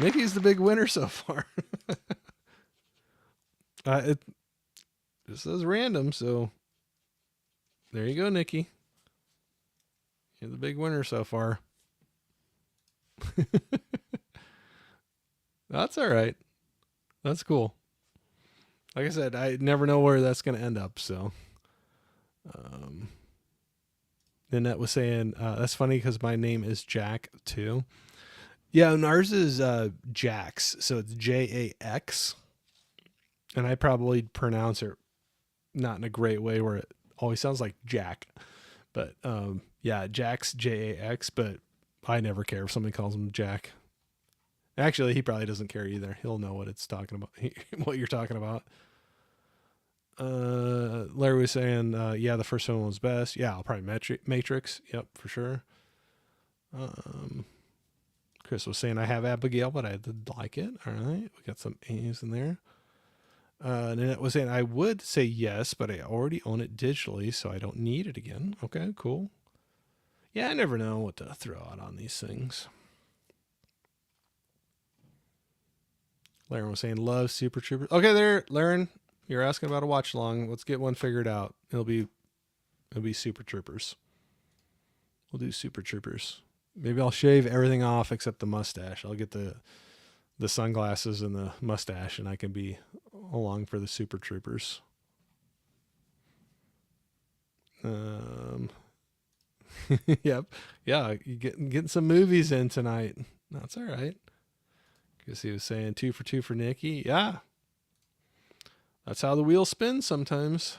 Nikki's the big winner so far. It says random, so there you go, Nikki. You're the big winner so far. That's all right. That's cool. Like I said, I never know where that's going to end up. So, Nanette was saying, that's funny because my name is Jack too. Yeah, and ours is Jax. So it's Jax. And I probably pronounce it not in a great way where it always sounds like Jack. But yeah, Jax, Jax. But I never care if somebody calls him Jack. Actually, he probably doesn't care either. He'll know what it's talking about, what you're talking about. Larry was saying, yeah, the first one was best. Yeah, I'll probably Matrix. Yep, for sure. Chris was saying, I have Abigail, but I did like it. All right, we got some A's in there. Nanette was saying, I would say yes, but I already own it digitally, so I don't need it again. Okay, cool. Yeah, I never know what to throw out on these things. Laren was saying, love Super Troopers. Okay, there, Laren, you're asking about a watch along. Let's get one figured out. It'll be Super Troopers. We'll do Super Troopers. Maybe I'll shave everything off except the mustache. I'll get the sunglasses and the mustache, and I can be along for the Super Troopers. Yep. Yeah, you getting some movies in tonight. That's all right. Because he was saying 2 for 2 for Nikki. Yeah. That's how the wheel spins sometimes.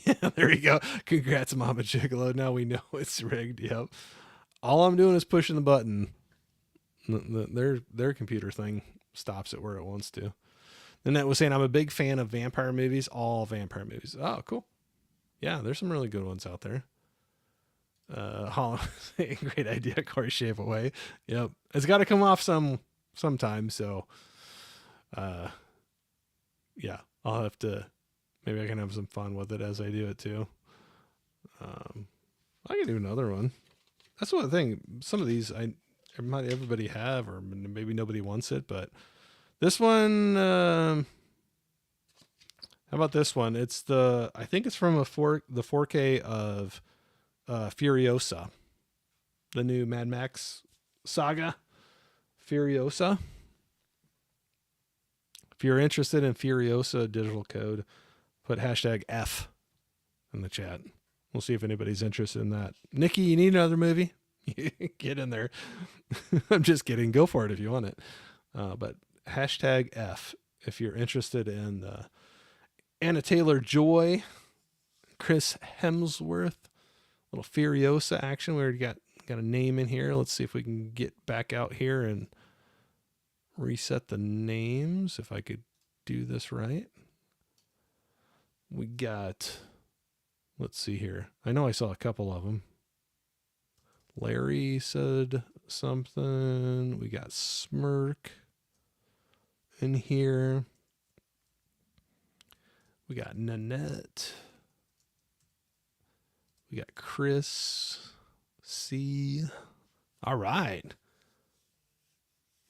Yeah, there you go. Congrats, Mama Gigolo. Now we know it's rigged. Yep. All I'm doing is pushing the button. Their computer thing stops it where it wants to. Then that was saying, I'm a big fan of vampire movies. All vampire movies. Oh, cool. Yeah, there's some really good ones out there. Holland, great idea. Corey shave away. Yep, it's got to come off sometime. So, uh, yeah, I'll have to. Maybe I can have some fun with it as I do it too. Um, I can do another one. That's one thing. Some of these might everybody have, or maybe nobody wants it, but this one. How about this one? I think it's from the 4K of Furiosa, the new Mad Max saga, Furiosa. If you're interested in Furiosa digital code, put hashtag F in the chat. We'll see if anybody's interested in that. Nikki, you need another movie? Get in there. I'm just kidding. Go for it if you want it. But hashtag F if you're interested in Anna Taylor-Joy, Chris Hemsworth, little Furiosa action. We already got a name in here. Let's see if we can get back out here and reset the names, if I could do this right. We got, let's see here. I know I saw a couple of them. Larry said something. We got Smirk in here. We got Nanette. We got Chris C. All right.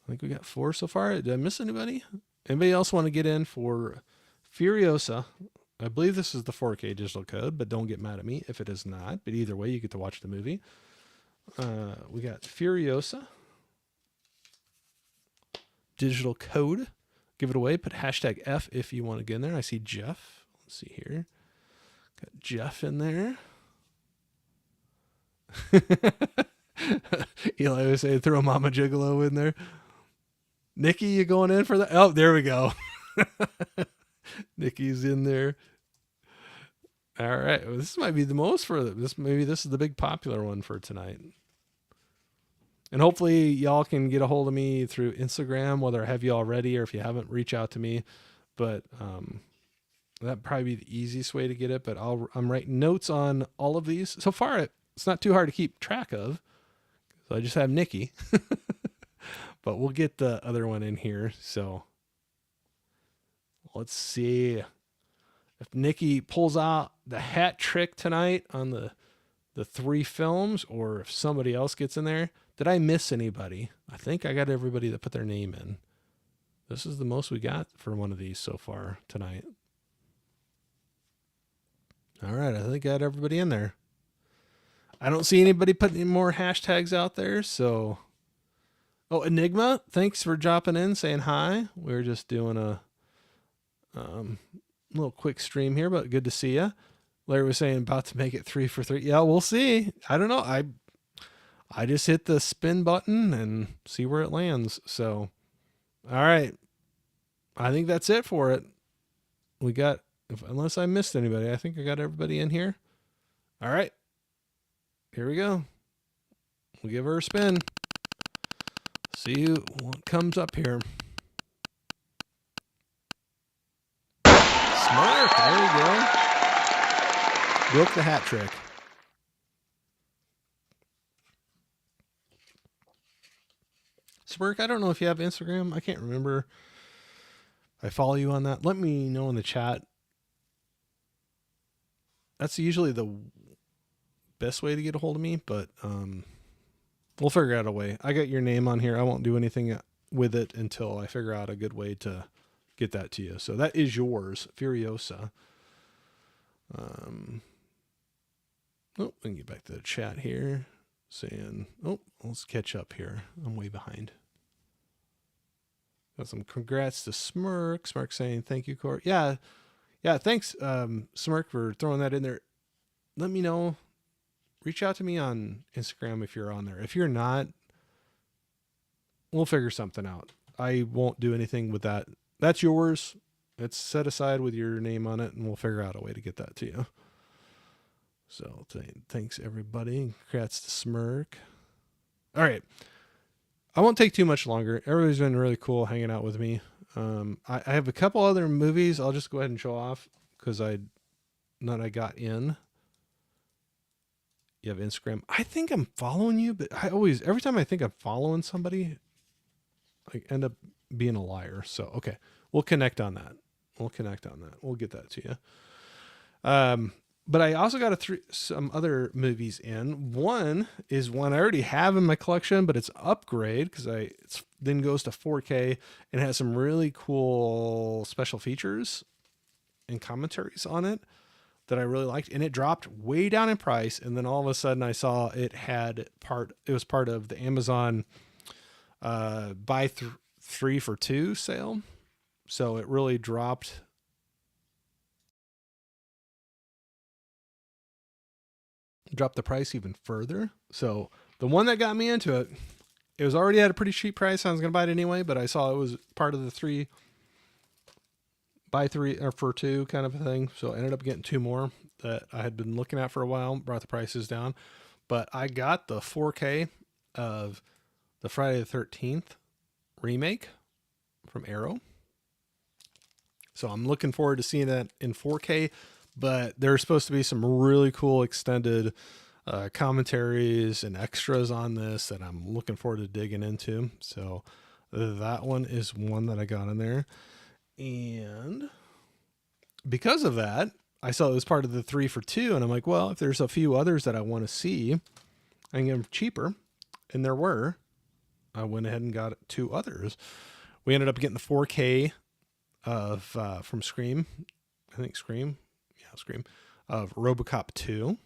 I think we got 4 so far. Did I miss anybody? Anybody else want to get in for Furiosa? I believe this is the 4K digital code, but don't get mad at me if it is not. But either way, you get to watch the movie. We got Furiosa digital code. Give it away. Put hashtag F if you want to get in there. I see Jeff. Let's see here. Got Jeff in there. Eli was saying throw Mama Gigolo in there. Nikki, you going in for that? Oh, there we go. Nikki's in there. All right. Well, this might be the most for this. Maybe this is the big popular one for tonight. And hopefully y'all can get a hold of me through Instagram, whether I have you already or if you haven't, reach out to me. But that'd probably be the easiest way to get it. But I'm writing notes on all of these. So far, it's not too hard to keep track of. So I just have Nikki. But we'll get the other one in here. So let's see if Nikki pulls out the hat trick tonight on the 3 films, or if somebody else gets in there. Did I miss anybody? I think I got everybody that put their name in. This is the most we got for one of these so far tonight. All right, I think I got everybody in there. I don't see anybody putting any more hashtags out there, so... Oh, Enigma, thanks for dropping in, saying hi. We were just doing a little quick stream here, but good to see you. Larry was saying about to make it 3 for 3. Yeah, we'll see. I don't know. I just hit the spin button and see where it lands. So, all right. I think that's it for it. We got, unless I missed anybody, I think I got everybody in here. All right. Here we go. We'll give her a spin. See what comes up here. Smart. There we go. Broke the hat trick. Smirk, I don't know if you have Instagram. I can't remember. I follow you on that. Let me know in the chat. That's usually the best way to get a hold of me, but we'll figure out a way. I got your name on here. I won't do anything with it until I figure out a good way to get that to you. So that is yours, Furiosa. We can get back to the chat here. Saying, let's catch up here. I'm way behind. Got some congrats to Smirk. Smirk saying, thank you, Corey. Yeah, thanks, Smirk, for throwing that in there. Let me know. Reach out to me on Instagram if you're on there. If you're not, we'll figure something out. I won't do anything with that. That's yours. It's set aside with your name on it, and we'll figure out a way to get that to you. So thanks, everybody. Congrats to Smirk. All right. I won't take too much longer. Everybody's been really cool hanging out with me. I have a couple other movies I'll just go ahead and show off because I that I got in. You have Instagram. I think I'm following you, but every time I think I'm following somebody, I end up being a liar. So, okay, we'll connect on that. We'll get that to you. But I also got some other movies in. One is one I already have in my collection, but it's upgrade because it then goes to 4K and has some really cool special features and commentaries on it that I really liked. And it dropped way down in price. And then all of a sudden I saw it was part of the Amazon buy 3 for 2 sale. So it really dropped the price even further. So the one that got me into it, it was already at a pretty cheap price. I was going to buy it anyway, but I saw it was part of the 3 buy 3 or for 2 kind of a thing. So I ended up getting 2 more that I had been looking at for a while, brought the prices down. But I got the 4K of the Friday the 13th remake from Arrow. So I'm looking forward to seeing that in 4K. But there's supposed to be some really cool extended commentaries and extras on this that I'm looking forward to digging into. So that one is one that I got in there. And because of that, I saw it was part of the 3 for 2. And I'm like, well, if there's a few others that I want to see, I can get them cheaper. And there were. I went ahead and got 2 others. We ended up getting the 4K of from Scream. I think Scream of RoboCop 2.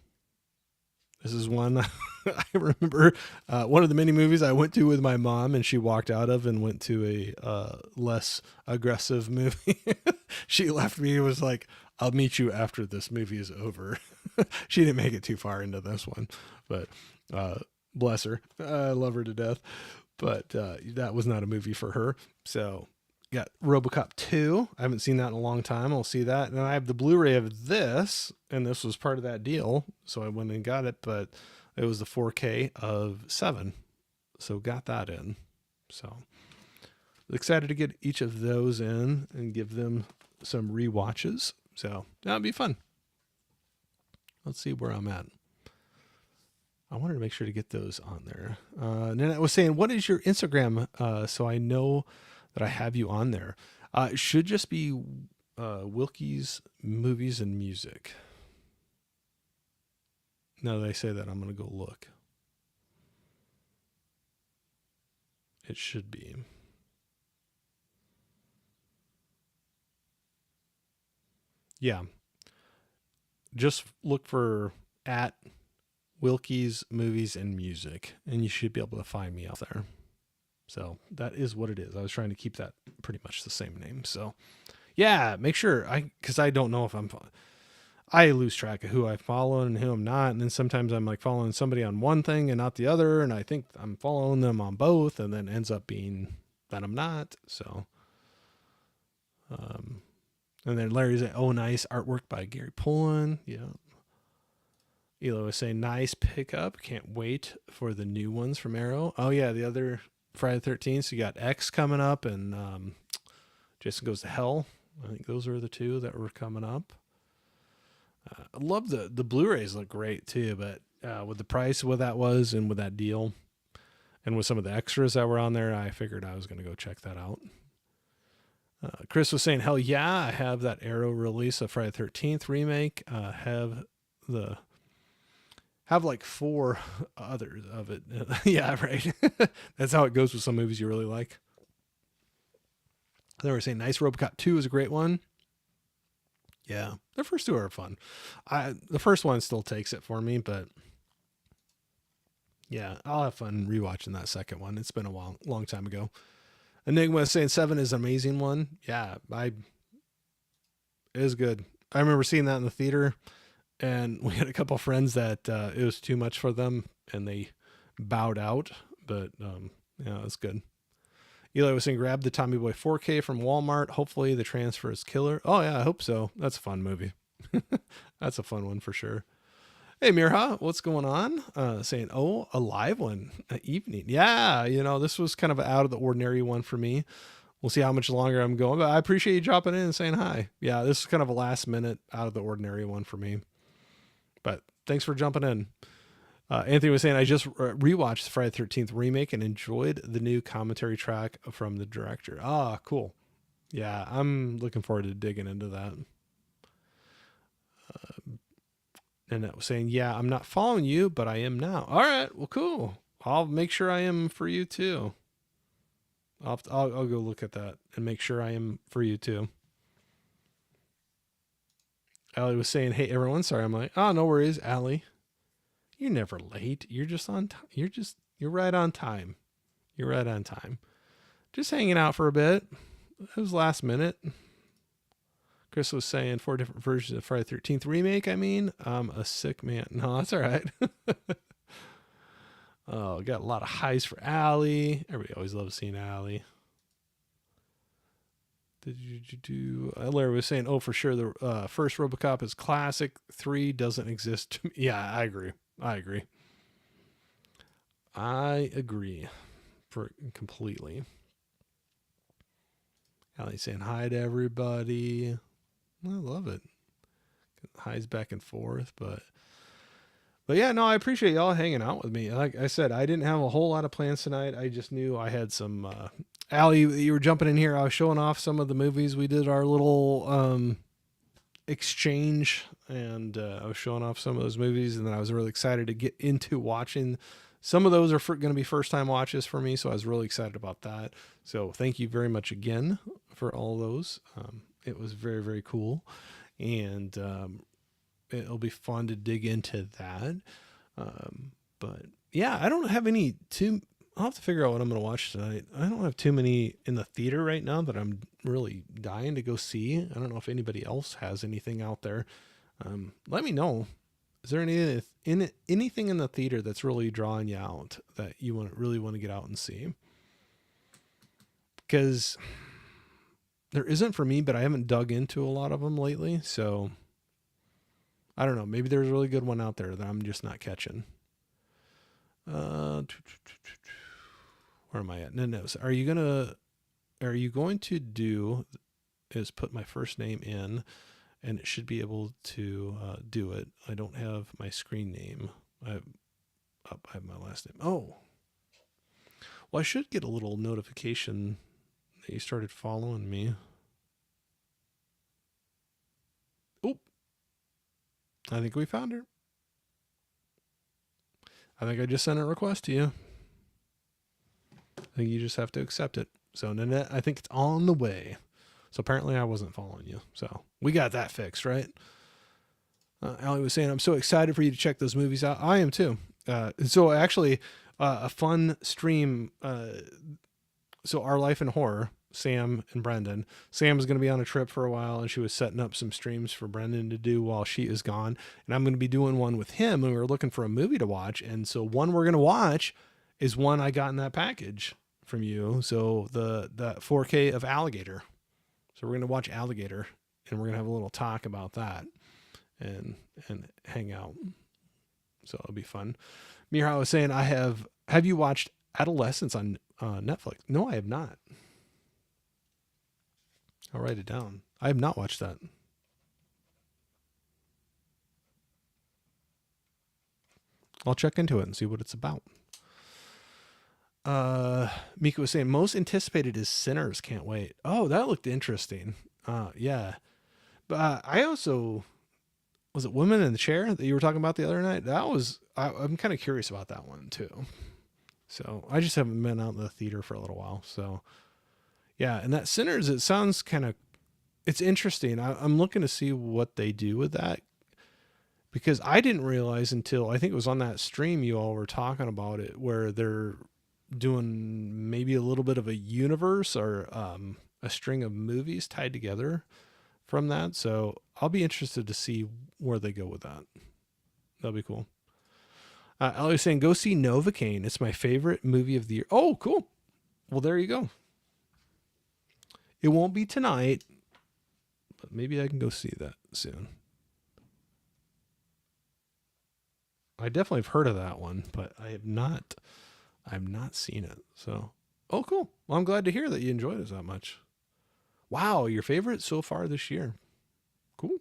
This is one I remember one of the many movies I went to with my mom, and she walked out of and went to a less aggressive movie. She left me and was like, I'll meet you after this movie is over. She didn't make it too far into this one, but bless her. I love her to death. But that was not a movie for her. So got RoboCop 2. I haven't seen that in a long time. I'll see that. And I have the Blu-ray of this, and this was part of that deal. So I went and got it, but it was the 4K of 7. So got that in. So excited to get each of those in and give them some rewatches. So that'll be fun. Let's see where I'm at. I wanted to make sure to get those on there. And then I was saying, what is your Instagram? So I know that I have you on there. It should just be Wilkie's Movies and Music. Now that I say that, I'm going to go look. It should be. Yeah. Just look for at Wilkie's Movies and Music, and you should be able to find me out there. So that is what it is. I was trying to keep that pretty much the same name. So yeah, make sure because I don't know if I lose track of who I follow and who I'm not. And then sometimes I'm like following somebody on one thing and not the other. And I think I'm following them on both, and then ends up being that I'm not. So, and then Larry's like, oh, nice artwork by Gary Pullen. Yeah. Elo was saying, nice pickup. Can't wait for the new ones from Arrow. Oh yeah. The other Friday the 13th. So you got X coming up, and Jason Goes to Hell. I think those are the 2 that were coming up. I love the Blu-rays look great too, but with the price of what that was and with that deal and with some of the extras that were on there, I figured I was going to go check that out. Chris was saying, hell yeah, I have that Arrow release of Friday the 13th remake. Have like 4 others of it. Yeah, right. That's how it goes with some movies you really like. They were saying nice RoboCop 2 is a great one. Yeah, the first 2 are fun. The first one still takes it for me, but yeah, I'll have fun rewatching that second one. It's been a long time ago. Enigma is saying 7 is an amazing one. Yeah, it is good. I remember seeing that in the theater, and we had a couple friends that it was too much for them, and they bowed out. But yeah, it's good. Eli was saying, grab the Tommy Boy 4K from Walmart. Hopefully the transfer is killer. Oh yeah, I hope so. That's a fun movie. That's a fun one for sure. Hey Mirha, what's going on? Saying, a live one, evening. Yeah, this was kind of an out of the ordinary one for me. we'll see how much longer I'm going. But I appreciate you dropping in and saying hi. Yeah, this is kind of a last minute out of the ordinary one for me. But thanks for jumping in. Anthony was saying, I just rewatched the Friday the 13th remake and enjoyed the new commentary track from the director. Ah, cool. Yeah, I'm looking forward to digging into that. And it was saying, yeah, I'm not following you, but I am now. All right, well, cool. I'll make sure I am for you too. I'll go look at that and make sure I am for you too. Allie was saying, hey, everyone, sorry. I'm like, oh, no worries, Allie. You're never late. You're just on time. You're right on time. You're right on time. Just hanging out for a bit. It was last minute. Chris was saying 4 different versions of Friday the 13th remake. I mean, I'm a sick man. No, that's all right. Oh, got a lot of highs for Allie. Everybody always loves seeing Allie. Did you do? Larry was saying, oh, for sure, the first RoboCop is classic. 3 doesn't exist. Yeah, I agree. I agree for completely. Allie's saying hi to everybody. I love it. Highs back and forth, but yeah, no, I appreciate y'all hanging out with me. Like I said, I didn't have a whole lot of plans tonight. I just knew I had some. Allie, you were jumping in here. I was showing off some of the movies. We did our little exchange, and I was showing off some of those movies, and then I was really excited to get into watching. Some of those are going to be first time watches for me, so I was really excited about that. So thank you very much again for all those. It was very, very cool, and it'll be fun to dig into that. But yeah, I don't have any I'll have to figure out what I'm going to watch tonight. I don't have too many in the theater right now that I'm really dying to go see. I don't know if anybody else has anything out there. Let me know. Is there anything in the theater that's really drawing you out that you really want to get out and see? Because there isn't for me, but I haven't dug into a lot of them lately. So I don't know. Maybe there's a really good one out there that I'm just not catching. Where am I at? No. Are you going to do is put my first name in, and it should be able to do it. I don't have my screen name. I have my last name. Oh, well, I should get a little notification that you started following me. Oh, I think we found her. I think I just sent a request to you. I think you just have to accept it. So, Nanette, I think it's on the way. So apparently I wasn't following you. So we got that fixed, right? Allie was saying, I'm so excited for you to check those movies out. I am too. So actually, a fun stream. So Our Life in Horror, Sam and Brendan. Sam is going to be on a trip for a while, and she was setting up some streams for Brendan to do while she is gone. And I'm going to be doing one with him, and we were looking for a movie to watch. And so one we're going to watch is one I got in that package from you. So the 4K of Alligator. So we're going to watch Alligator, and we're going to have a little talk about that and hang out. So it'll be fun. Mira was saying, have you watched Adolescence on Netflix? No, I have not. I'll write it down. I have not watched that. I'll check into it and see what it's about. Mika was saying, most anticipated is Sinners. Can't wait. Oh, that looked interesting. Yeah. But I also, was it Women in the Chair that you were talking about the other night? I'm kind of curious about that one too. So I just haven't been out in the theater for a little while. So yeah. And that Sinners, it sounds it's interesting. I'm looking to see what they do with that, because I didn't realize until I think it was on that stream you all were talking about it, where they're doing maybe a little bit of a universe or a string of movies tied together from that. So I'll be interested to see where they go with that. That'll be cool. I was saying, go see Novocaine. It's my favorite movie of the year. Oh, cool. Well, there you go. It won't be tonight, but maybe I can go see that soon. I definitely have heard of that one, but I've not seen it. So Oh, cool. Well, I'm glad to hear that you enjoyed it that much. Wow, your favorite so far this year. Cool.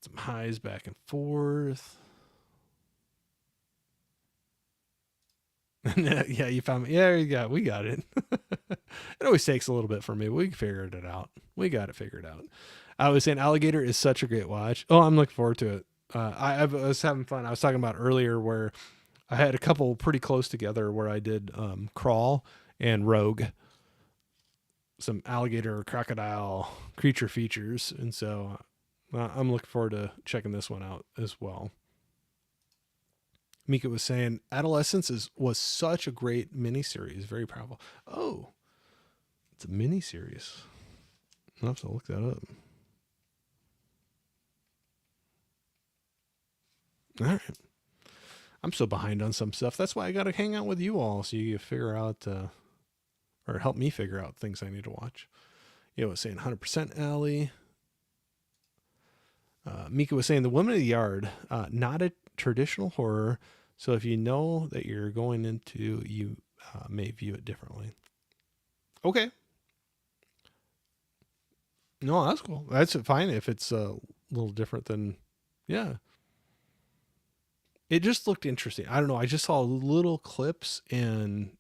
Some highs back and forth. Yeah, you found me. Yeah, we got it. It always takes a little bit for me. We figured it out. We got it figured out. I was saying Alligator is such a great watch. Oh, I'm looking forward to it. I was having fun. I was talking about earlier where I had a couple pretty close together where I did Crawl and Rogue, some alligator crocodile creature features, and so I'm looking forward to checking this one out as well. Mika was saying Adolescence was such a great miniseries, very powerful. Oh, it's a miniseries. I'll have to look that up. All right. I'm so behind on some stuff. That's why I got to hang out with you all so you figure out, or help me figure out things I need to watch. You know, was saying 100% Alley. Mika was saying The Woman of the Yard, not a traditional horror. So if you know that you're going into, you may view it differently. Okay. No, that's cool. That's fine if it's a little different than, yeah. It just looked interesting. I don't know. I just saw little clips and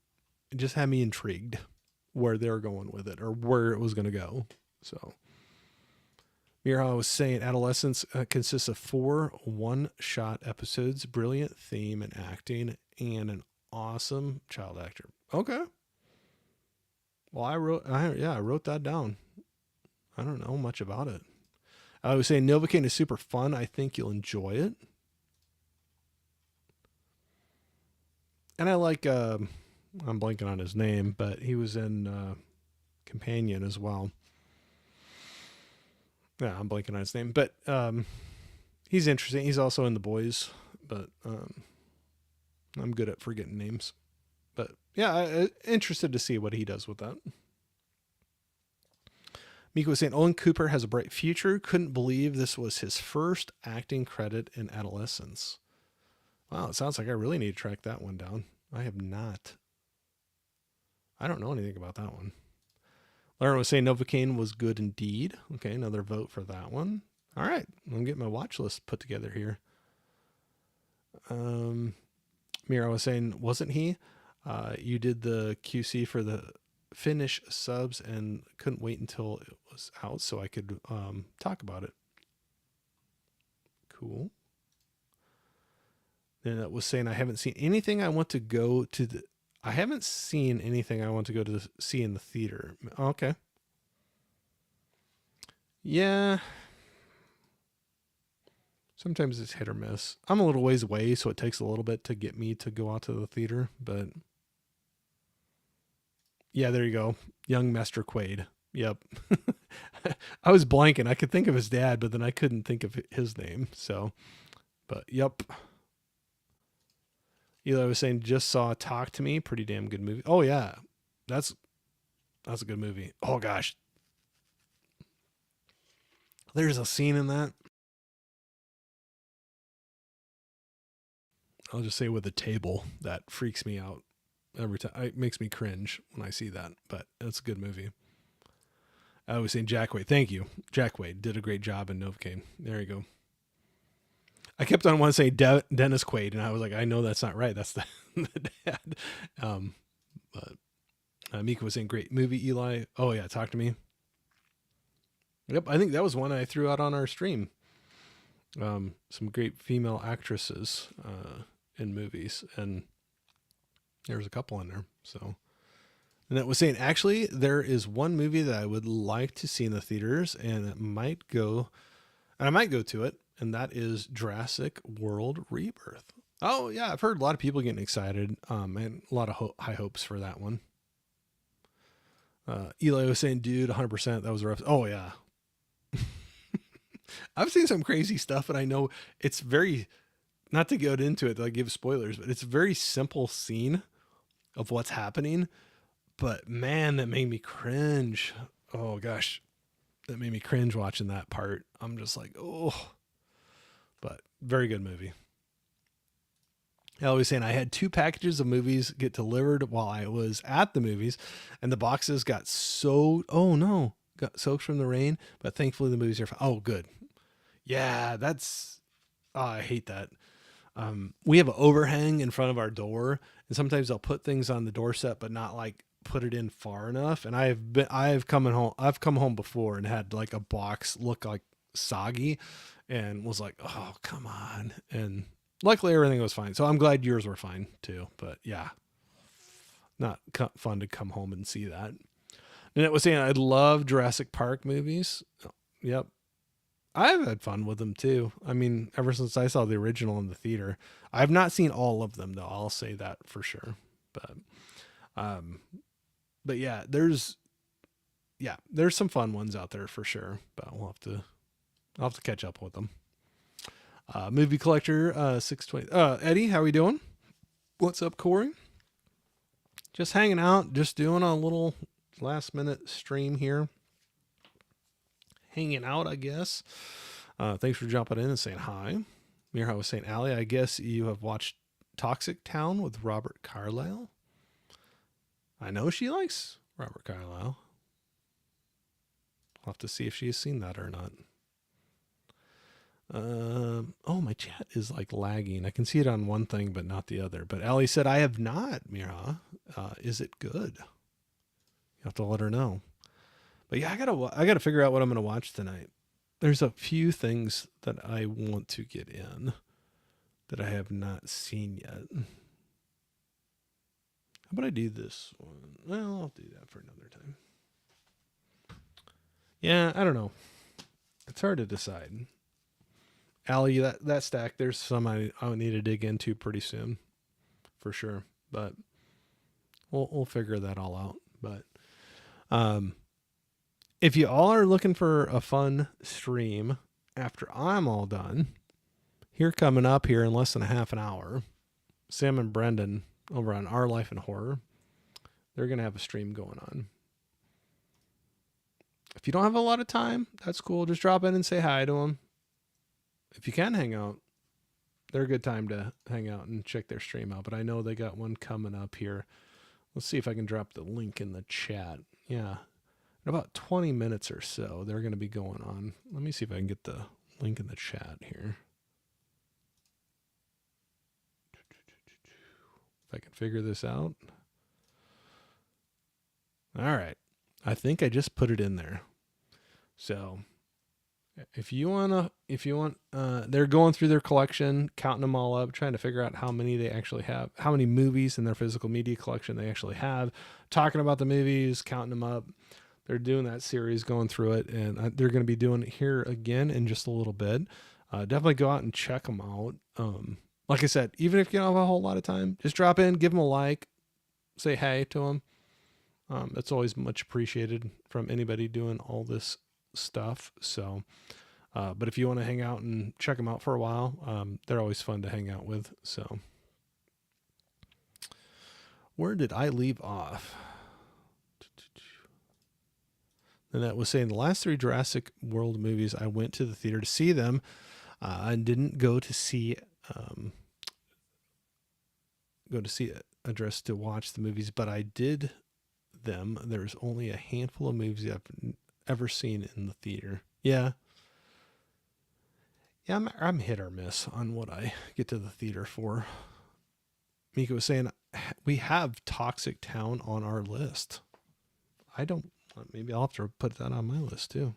it just had me intrigued where they were going with it or where it was going to go. So, Mira was saying Adolescence consists of 4 one-shot episodes, brilliant theme and acting, and an awesome child actor. Okay. Well, I wrote that down. I don't know much about it. I was saying Novocaine is super fun. I think you'll enjoy it. And I like, I'm blanking on his name, but he was in Companion as well. Yeah, I'm blanking on his name, but he's interesting. He's also in The Boys, but I'm good at forgetting names. But yeah, interested to see what he does with that. Miko was saying Owen Cooper has a bright future. Couldn't believe this was his first acting credit in Adolescence. Wow, it sounds like I really need to track that one down. I have not. I don't know anything about that one. Lauren was saying Novocaine was good indeed. Okay, another vote for that one. All right, I'm getting my watch list put together here. Mira was saying, wasn't he? You did the QC for the Finnish subs and couldn't wait until it was out so I could talk about it. Cool. Then it was saying I haven't seen anything I want to go to the. I haven't seen anything I want to go to see in the theater. Okay. Yeah. Sometimes it's hit or miss. I'm a little ways away, so it takes a little bit to get me to go out to the theater. But yeah, there you go. Young Master Quaid. Yep. I was blanking. I could think of his dad, but then I couldn't think of his name. So, but yep. Eli was saying just saw Talk to Me, pretty damn good movie. Oh yeah, that's a good movie. Oh gosh, there's a scene in that. I'll just say with a table that freaks me out every time. It makes me cringe when I see that, but it's a good movie. I was saying Jack Wade. Thank you, Jack Wade did a great job in Novocaine. There you go. I kept on wanting to say Dennis Quaid, and I was like, I know that's not right. That's the dad. But Mika was saying, great movie, Eli. Oh, yeah, Talk to Me. Yep, I think that was one I threw out on our stream. Some great female actresses in movies, and there's a couple in there. So, and it was saying, actually, there is one movie that I would like to see in the theaters, and I might go to it. And that is Jurassic World Rebirth. Oh, yeah. I've heard a lot of people getting excited and a lot of high hopes for that one. Eli was saying, dude, 100%. That was rough. Oh, yeah. I've seen some crazy stuff, and I know it's very, not to get into it, like give spoilers, but it's a very simple scene of what's happening. But man, that made me cringe. Oh, gosh. That made me cringe watching that part. I'm just like, oh. But very good movie. I was saying I had 2 packages of movies get delivered while I was at the movies, and the boxes got so got soaked from the rain. But thankfully the movies are fine. Oh, good. Yeah, that's I hate that. We have an overhang in front of our door, and sometimes I'll put things on the doorstep, but not like put it in far enough. And I've come home before and had like a box look like soggy, and was like, oh come on. And luckily everything was fine. So I'm glad yours were fine too. But yeah, not fun to come home and see that. And it was saying I love Jurassic Park movies. Yep, I've had fun with them too. I mean, ever since I saw the original in the theater, I've not seen all of them though. I'll say that for sure. But, um, but there's some fun ones out there for sure. But I'll have to catch up with them. Movie collector, 620. Eddie, how we doing? What's up, Corey? Just hanging out, just doing a little last minute stream here. Hanging out, I guess. Thanks for jumping in and saying hi. Mira was saying, Allie, I guess you have watched Toxic Town with Robert Carlyle. I know she likes Robert Carlyle. I'll have to see if she has seen that or not. Oh, my chat is like lagging. I can see it on one thing, but not the other. But Allie said, I have not, Mira. Is it good? You have to let her know. But yeah, I gotta figure out what I'm gonna watch tonight. There's a few things that I want to get in that I have not seen yet. How about I do this one? Well, I'll do that for another time. Yeah, I don't know. It's hard to decide. Allie, that stack, there's some I need to dig into pretty soon, for sure. But we'll figure that all out. But if you all are looking for a fun stream after I'm all done, here coming up here in less than a half an hour, Sam and Brendan over on Our Life in Horror, they're going to have a stream going on. If you don't have a lot of time, that's cool. Just drop in and say hi to them. If you can hang out, they're a good time to hang out and check their stream out. But I know they got one coming up here. Let's see if I can drop the link in the chat. Yeah. In about 20 minutes or so, they're going to be going on. Let me see if I can get the link in the chat here. If I can figure this out. All right. I think I just put it in there. So if you want, they're going through their collection, counting them all up, trying to figure out how many they actually have, how many movies in their physical media collection they actually have, talking about the movies, counting them up. They're doing that series, going through it, and they're going to be doing it here again in just a little bit. Definitely go out and check them out. Like I said, even if you don't have a whole lot of time, just drop in, give them a like, say hey to them. That's always much appreciated from anybody doing all this stuff. So, but if you want to hang out and check them out for a while, they're always fun to hang out with. So, where did I leave off? And that was saying the last 3 Jurassic World movies, I went to the theater to see them. I didn't go to see Address to watch the movies, but I did them. There's only a handful of movies I've ever seen in the theater. Yeah, I'm hit or miss on what I get to the theater for. Mika was saying we have Toxic Town on our list. I don't. Maybe I'll have to put that on my list too.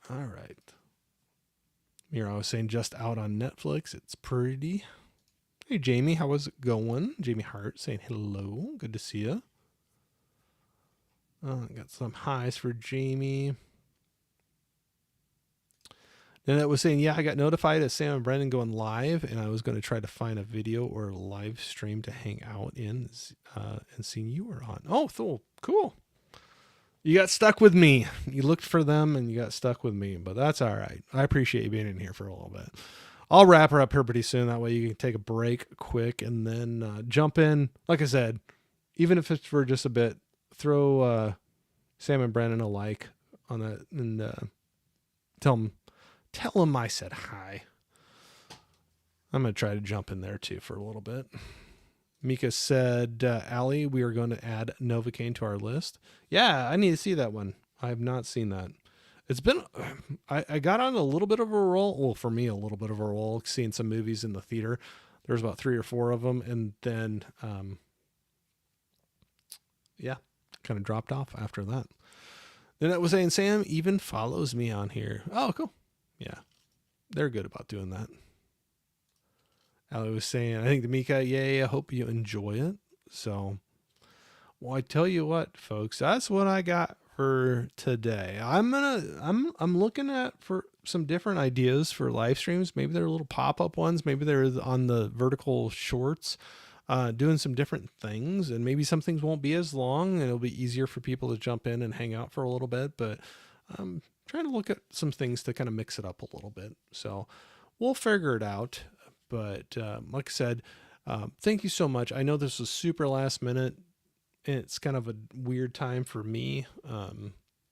All right. Mira was saying just out on Netflix. It's pretty. Hey, Jamie, how was it going? Jamie Hart saying hello. Good to see you. Got some highs for Jamie. And that was saying, yeah, I got notified as Sam and Brendan going live, and I was going to try to find a video or a live stream to hang out in, and seeing you were on. Oh, cool. You got stuck with me. You looked for them, and you got stuck with me, but that's all right. I appreciate you being in here for a little bit. I'll wrap her up here pretty soon. That way you can take a break quick and then jump in. Like I said, even if it's for just a bit, throw Sam and Brendan a like on that and tell him I said hi. I'm going to try to jump in there too for a little bit. Mika said, Allie, we are going to add Novocaine to our list. Yeah, I need to see that one. I have not seen that. It's been, I got on a little bit of a roll. Well, for me, a little bit of a roll, seeing some movies in the theater. There's about 3 or 4 of them. And then, yeah, kind of dropped off after that. Then I was saying, Sam even follows me on here. Oh, cool. Yeah, they're good about doing that. Ali was saying, I think the Mika, yay, I hope you enjoy it. So, well, I tell you what, folks, that's what I got for today. I'm looking at for some different ideas for live streams. Maybe they're little pop-up ones. Maybe they're on the vertical shorts, doing some different things. And maybe some things won't be as long and it'll be easier for people to jump in and hang out for a little bit. But I'm trying to look at some things to kind of mix it up a little bit. So we'll figure it out. But like I said, thank you so much. I know this was super last minute. And it's kind of a weird time for me,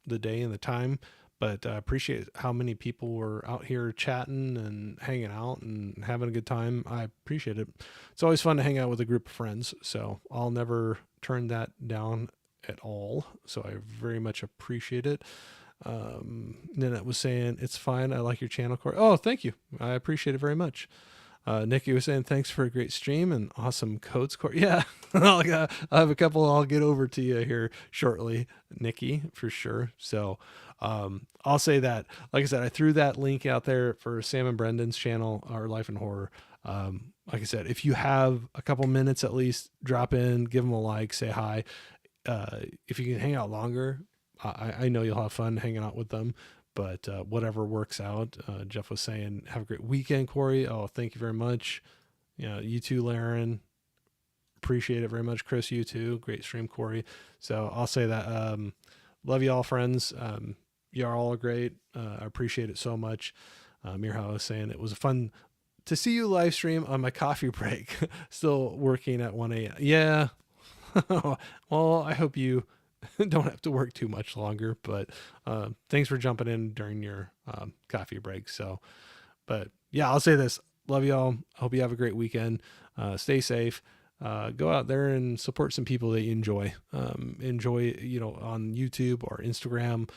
the day and the time. But I appreciate how many people were out here chatting and hanging out and having a good time. I appreciate it. It's always fun to hang out with a group of friends. So I'll never turn that down at all. So I very much appreciate it. Then it was saying, it's fine. I like your channel, Corey. Oh, thank you. I appreciate it very much. Nikki was saying, thanks for a great stream and awesome codes, Corey. Yeah, I'll have a couple I'll get over to you here shortly, Nikki, for sure. So I'll say that, like I said, I threw that link out there for Sam and Brendan's channel, Our Life in Horror. Like I said, if you have a couple minutes at least, drop in, give them a like, say hi. If you can hang out longer, I know you'll have fun hanging out with them. But whatever works out. Jeff was saying, have a great weekend, Corey. Oh, thank you very much. You too, Laren. Appreciate it very much. Chris, you too. Great stream, Corey. So I'll say that. Love you all, friends. You are all great. I appreciate it so much. Mirha was saying it was fun to see you live stream on my coffee break. Still working at 1 a.m. Yeah. Well, I hope you don't have to work too much longer, but thanks for jumping in during your coffee break. So, but yeah, I'll say this. Love y'all. Hope you have a great weekend. Stay safe. Go out there and support some people that you enjoy. Enjoy, on YouTube or Instagram.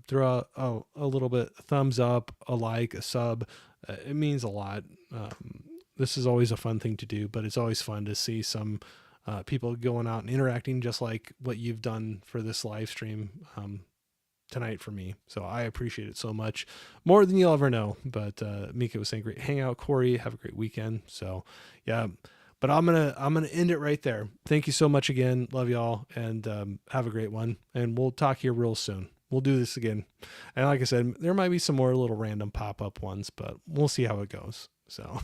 Throw out a little bit, thumbs up, a like, a sub. It means a lot. This is always a fun thing to do, but it's always fun to see some people going out and interacting just like what you've done for this live stream tonight for me. So I appreciate it so much, more than you'll ever know. But Mika was saying, great hangout, Corey, have a great weekend. So yeah, but I'm gonna end it right there. Thank you so much again. Love y'all, and have a great one. And we'll talk here real soon. We'll do this again. And like I said, there might be some more little random pop-up ones, but we'll see how it goes. So